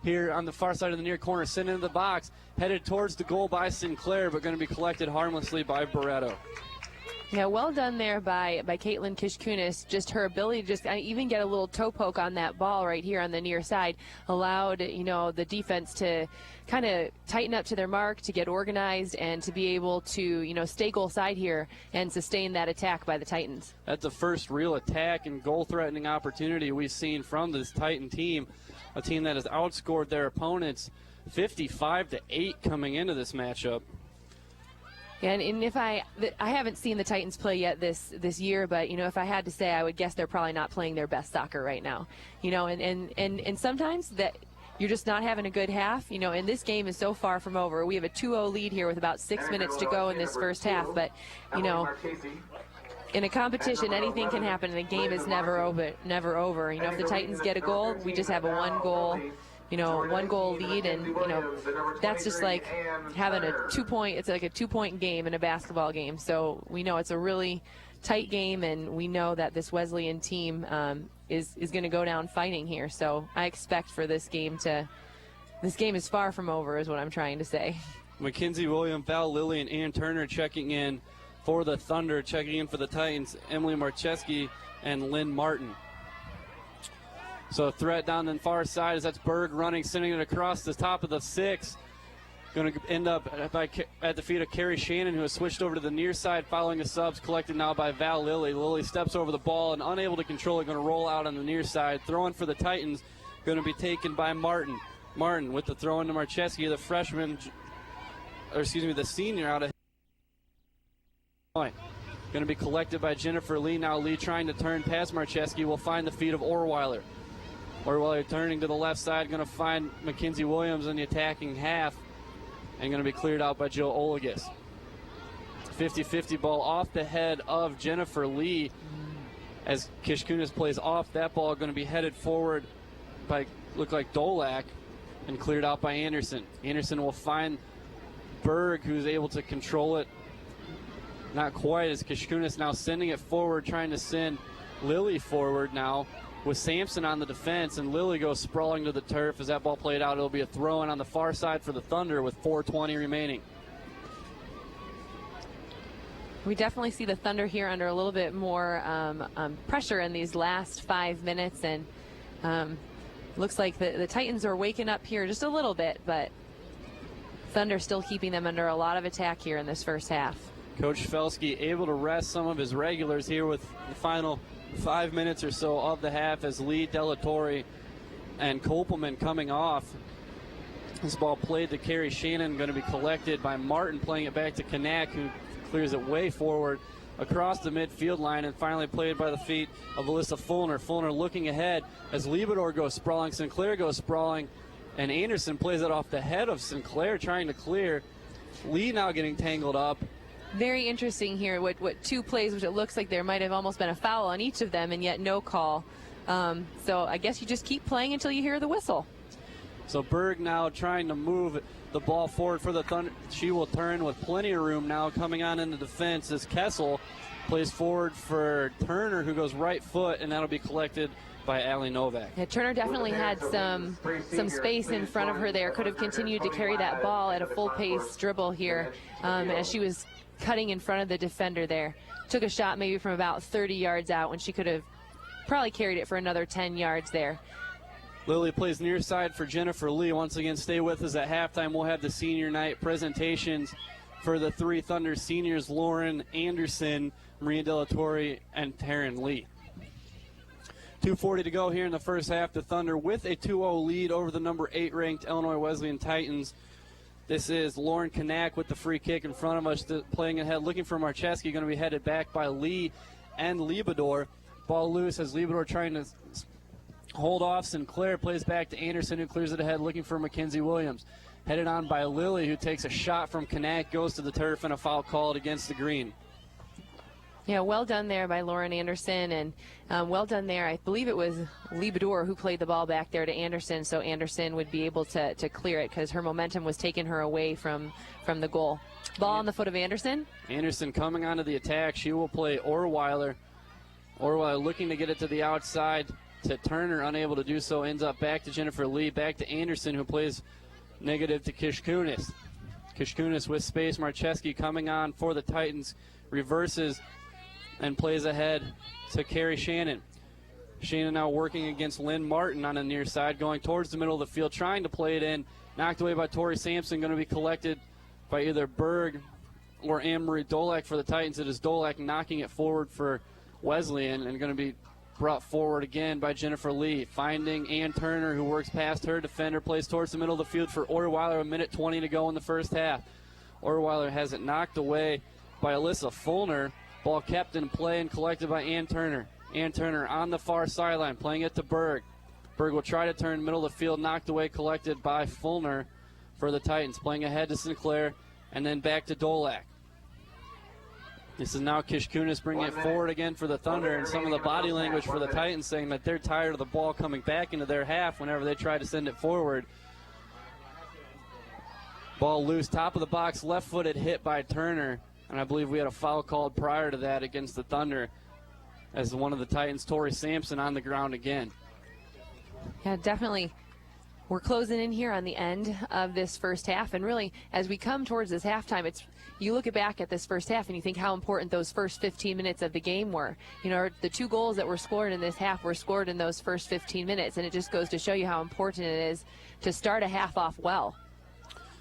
[SPEAKER 1] here on the far side of the near corner. Sent into the box, headed towards the goal by Sinclair, but going to be collected harmlessly by Barreto.
[SPEAKER 2] Yeah, well done there by Caitlin Kishkunis. Just her ability to just even get a little toe poke on that ball right here on the near side allowed, the defense to kind of tighten up to their mark, to get organized, and to be able to, stay goal side here and sustain that attack by the Titans.
[SPEAKER 1] That's the first real attack and goal-threatening opportunity we've seen from this Titan team, a team that has outscored their opponents 55-8 coming into this matchup.
[SPEAKER 2] Yeah, and if I haven't seen the Titans play yet this year, but if I had to say, I would guess they're probably not playing their best soccer right now. And sometimes that you're just not having a good half. And this game is so far from over. We have a 2-0 lead here with about 6 minutes to go in this first half, but in a competition, anything can happen, and the game is never over. If the Titans get a goal, we just have a one goal lead, and that's just like having a 2-point. It's like a 2-point game in a basketball game. So we know it's a really tight game, and we know that this Wesleyan team is going to go down fighting here. So I expect for this game is far from over, is what I'm trying to say.
[SPEAKER 1] Mackenzie William, Val Lilly, and Ann Turner checking in for the Thunder. Checking in for the Titans, Emily Marcheski and Lynn Martin. So a threat down the far side as that's Berg running, sending it across the top of the 6. Going to end up at the feet of Carrie Shannon, who has switched over to the near side following the subs, collected now by Val Lilly. Lilly steps over the ball and unable to control it, going to roll out on the near side. Throwing for the Titans, going to be taken by Martin. Martin with the throw into Marcheski, the senior out of point. Going to be collected by Jennifer Lee. Now Lee trying to turn past Marcheski will find the feet of Orweiler. Orweiler turning to the left side, going to find Mackenzie Williams in the attacking half and going to be cleared out by Joe Olagus. 50-50 ball off the head of Jennifer Lee as Kishkunis plays off that ball, going to be headed forward by, look like Dolak, and cleared out by Anderson. Anderson will find Berg, who's able to control it. Not quite, as Kishkunis now sending it forward, trying to send Lily forward now with Sampson on the defense, and Lily goes sprawling to the turf. As that ball played out, it'll be a throw-in on the far side for the Thunder with 4:20 remaining.
[SPEAKER 2] We definitely see the Thunder here under a little bit more pressure in these last 5 minutes, and looks like the Titans are waking up here just a little bit, but Thunder still keeping them under a lot of attack here in this first half.
[SPEAKER 1] Coach Felski able to rest some of his regulars here with the final 5 minutes or so of the half, as Lee, Delatorre, and Kopelman coming off. This ball played to Carrie Shannon, going to be collected by Martin, playing it back to Kanak, who clears it way forward across the midfield line, and finally played by the feet of Alyssa Fulner. Fulner looking ahead as Liebedor goes sprawling, Sinclair goes sprawling, and Anderson plays it off the head of Sinclair, trying to clear. Lee now getting tangled up.
[SPEAKER 2] Very interesting here, what two plays, which it looks like there might have almost been a foul on each of them, and yet no call. So I guess you just keep playing until you hear the whistle.
[SPEAKER 1] So Berg now trying to move the ball forward for the Thunder. She will turn with plenty of room now, coming on in the defense as Kessel plays forward for Turner, who goes right foot, and that'll be collected by Allie Novak.
[SPEAKER 2] Yeah, Turner definitely had some space in front of her there. Could have continued to carry that ball at a full-pace dribble here as she was cutting in front of the defender there. Took a shot maybe from about 30 yards out when she could have probably carried it for another 10 yards there.
[SPEAKER 1] Lily plays near side for Jennifer Lee. Once again, stay with us at halftime. We'll have the senior night presentations for the three Thunder seniors, Lauren Anderson, Maria Delatorre, and Taryn Lee. 2:40 to go here in the first half. The Thunder with a 2-0 lead over the number 8 ranked Illinois Wesleyan Titans. This is Lauren Kanak with the free kick in front of us, playing ahead, looking for Marcheski, going to be headed back by Lee and Liebedor. Ball loose as Liebedor trying to hold off Sinclair, plays back to Anderson, who clears it ahead, looking for Mackenzie Williams. Headed on by Lily, who takes a shot from Kanak, goes to the turf, and a foul called against the green.
[SPEAKER 2] Yeah, well done there by Lauren Anderson, and well done there. I believe it was Liebedor who played the ball back there to Anderson, so Anderson would be able to clear it because her momentum was taking her away from the goal. Ball on the foot of Anderson.
[SPEAKER 1] Anderson coming onto the attack. She will play Orweiler. Orweiler looking to get it to the outside to Turner, unable to do so. Ends up back to Jennifer Lee, back to Anderson, who plays negative to Kishkunis. Kishkunis with space. Marcheski coming on for the Titans, reverses and plays ahead to Carrie Shannon. Shannon now working against Lynn Martin on the near side, going towards the middle of the field, trying to play it in. Knocked away by Tori Sampson, going to be collected by either Berg or Anne-Marie Dolak for the Titans. It is Dolak knocking it forward for Wesleyan, and going to be brought forward again by Jennifer Lee. Finding Ann Turner, who works past her defender, plays towards the middle of the field for Orweiler. 1:20 to go in the first half. Orweiler has it knocked away by Alyssa Fulner. Ball kept in play and collected by Ann Turner. Ann Turner on the far sideline, playing it to Berg. Berg will try to turn middle of the field, knocked away, collected by Fulner for the Titans. Playing ahead to Sinclair, and then back to Dolak. This is now Kishkunis bringing it forward again for the Thunder, and some of the body language for the Titans saying that they're tired of the ball coming back into their half whenever they try to send it forward. Ball loose, top of the box, left-footed hit by Turner. And I believe we had a foul called prior to that against the Thunder as one of the Titans, Tori Sampson, on the ground again.
[SPEAKER 2] Yeah, definitely. We're closing in here on the end of this first half. And really, as we come towards this halftime, you look back at this first half and you think how important those first 15 minutes of the game were. You know, the 2 goals that were scored in this half were scored in those first 15 minutes. And it just goes to show you how important it is to start a half off well.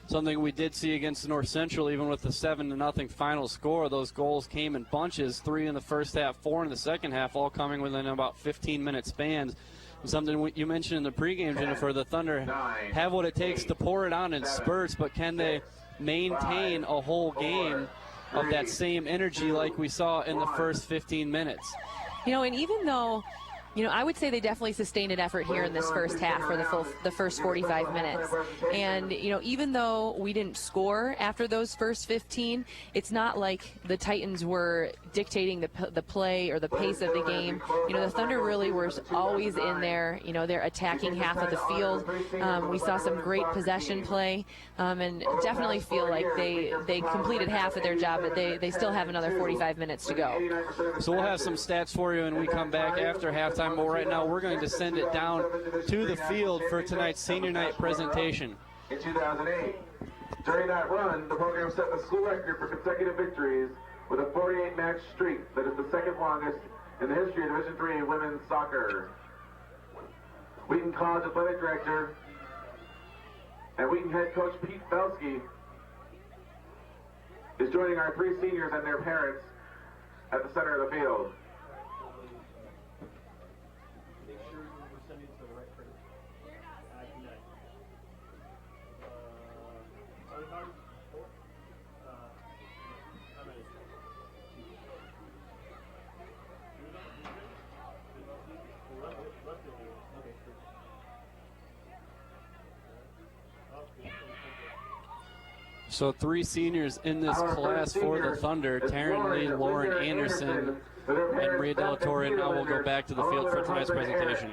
[SPEAKER 1] Something we did see against North Central, even with the 7-0 final score. Those goals came in bunches, 3 in the first half, 4 in the second half, all coming within about 15-minute spans. And something you mentioned in the pregame, Jennifer, the Thunder have what it takes to pour it on in spurts, but can they maintain a whole game of that same energy like we saw in the first 15 minutes?
[SPEAKER 2] You know, and even though I would say they definitely sustained an effort here in this first half for the first 45 minutes. And, even though we didn't score after those first 15, it's not like the Titans were dictating the play or the pace of the game. The Thunder really were always in there. They're attacking half of the field. We saw some great possession play, and definitely feel like they completed half of their job, but they still have another 45 minutes to go.
[SPEAKER 1] So we'll have some stats for you when we come back after halftime, but right now we're going to send it down to the field for tonight's senior night presentation.
[SPEAKER 3] In 2008, during that run, the program set the school record for consecutive victories with a 48-match streak that is the second longest in the history of Division III women's soccer. Wheaton College Athletic Director and Wheaton head coach Pete Belsky is joining our three seniors and their parents at the center of the field.
[SPEAKER 1] So three seniors in this class for the Thunder: Taryn Lee, Lauren Anderson, and Maria Delatorre. Now we'll go back to the field for tonight's presentation.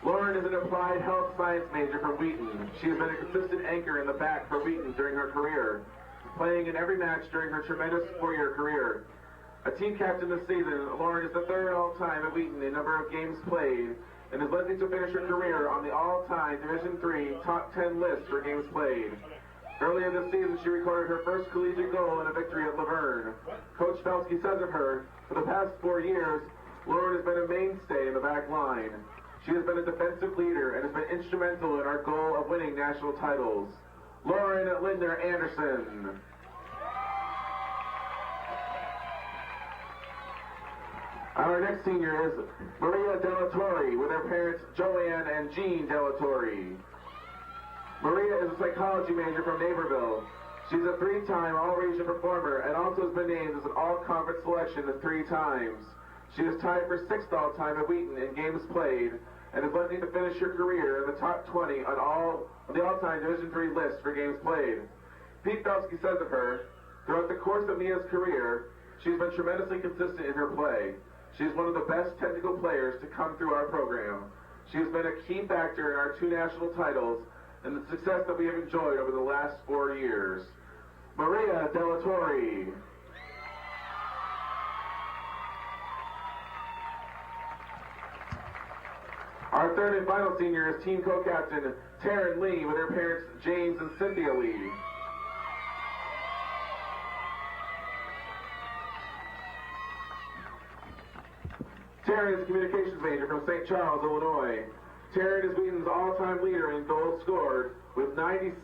[SPEAKER 3] Lauren is an applied health science major from Wheaton. She has been a consistent anchor in the back for Wheaton during her career, playing in every match during her tremendous four-year career. A team captain this season, Lauren is the third all-time at Wheaton in number of games played, and is likely to finish her career on the all-time Division III top 10 list for games played. Earlier this season, she recorded her first collegiate goal in a victory at Laverne. Coach Belsky says of her, for the past 4 years, Lauren has been a mainstay in the back line. She has been a defensive leader and has been instrumental in our goal of winning national titles. Lauren Linder Anderson. Our next senior is Maria Delatorre with her parents Joanne and Jean Delatorre. Maria is a psychology major from Naperville. She's a three-time all-region performer and also has been named as an all-conference selection 3 times. She is tied for 6th all-time at Wheaton in games played and is likely to finish her career in the top 20 on the all-time Division III list for games played. Pete Belsky says of her, throughout the course of Mia's career, she's been tremendously consistent in her play. She's one of the best technical players to come through our program. She has been a key factor in our 2 national titles and the success that we have enjoyed over the last 4 years. Maria Delatorre. Our third and final senior is team co-captain Taryn Lee with her parents James and Cynthia Lee. Taryn is a communications major from St. Charles, Illinois. Taryn is Wheaton's all-time leader in goals scored with 96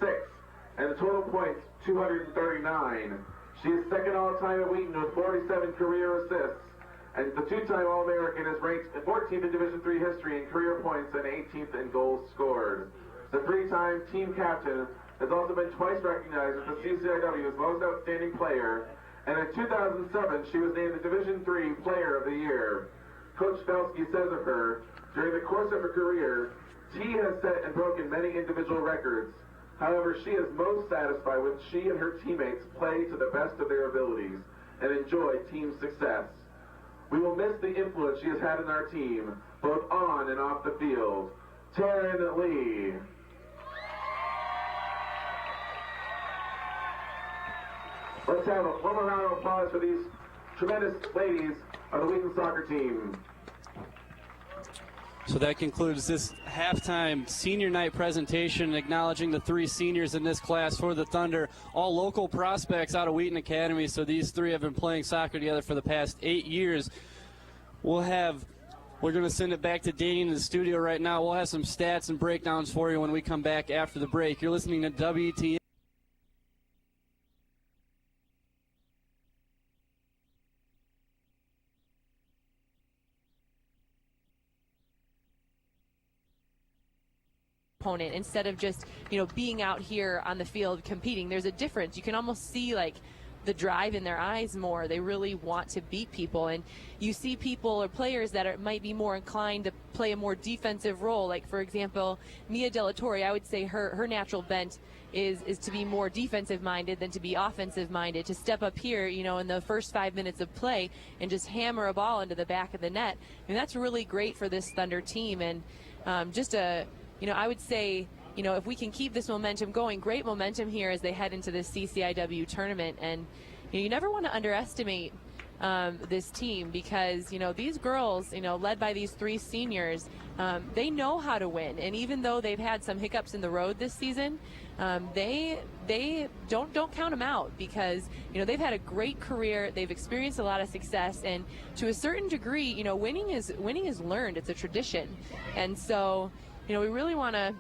[SPEAKER 3] and the total points 239. She is second all-time at Wheaton with 47 career assists, and the 2-time All-American is ranked 14th in Division III history in career points and 18th in goals scored. The 3-time team captain has also been twice recognized as the CCIW's most outstanding player, and in 2007 she was named the Division III Player of the Year. Coach Belsky says of her, during the course of her career, T has set and broken many individual records. However, she is most satisfied when she and her teammates play to the best of their abilities and enjoy team success. We will miss the influence she has had in our team, both on and off the field. Taryn Lee. Let's have one more round of applause for these tremendous ladies of the Wheaton soccer team.
[SPEAKER 1] So that concludes this halftime senior night presentation, acknowledging the 3 seniors in this class for the Thunder, all local prospects out of Wheaton Academy. So these 3 have been playing soccer together for the past 8 years. We're going to send it back to Danny in the studio right now. We'll have some stats and breakdowns for you when we come back after the break. You're listening to WTN.
[SPEAKER 2] Opponent instead of just being out here on the field competing. There's a difference. You can almost see like the drive in their eyes more. They really want to beat people, and you see people or players that might be more inclined to play a more defensive role. Like, for example, Mia Delatorre, I would say her natural bent is to be more defensive minded than to be offensive minded, to step up here, in the first 5 minutes of play and just hammer a ball into the back of the net. I mean, that's really great for this Thunder team, and I would say, if we can keep this momentum going, great momentum here as they head into this CCIW tournament. And you never want to underestimate this team, because these girls, led by these 3 seniors, they know how to win. And even though they've had some hiccups in the road this season, they don't count them out, because they've had a great career, they've experienced a lot of success, and to a certain degree, winning is learned. It's a tradition, and so we really want to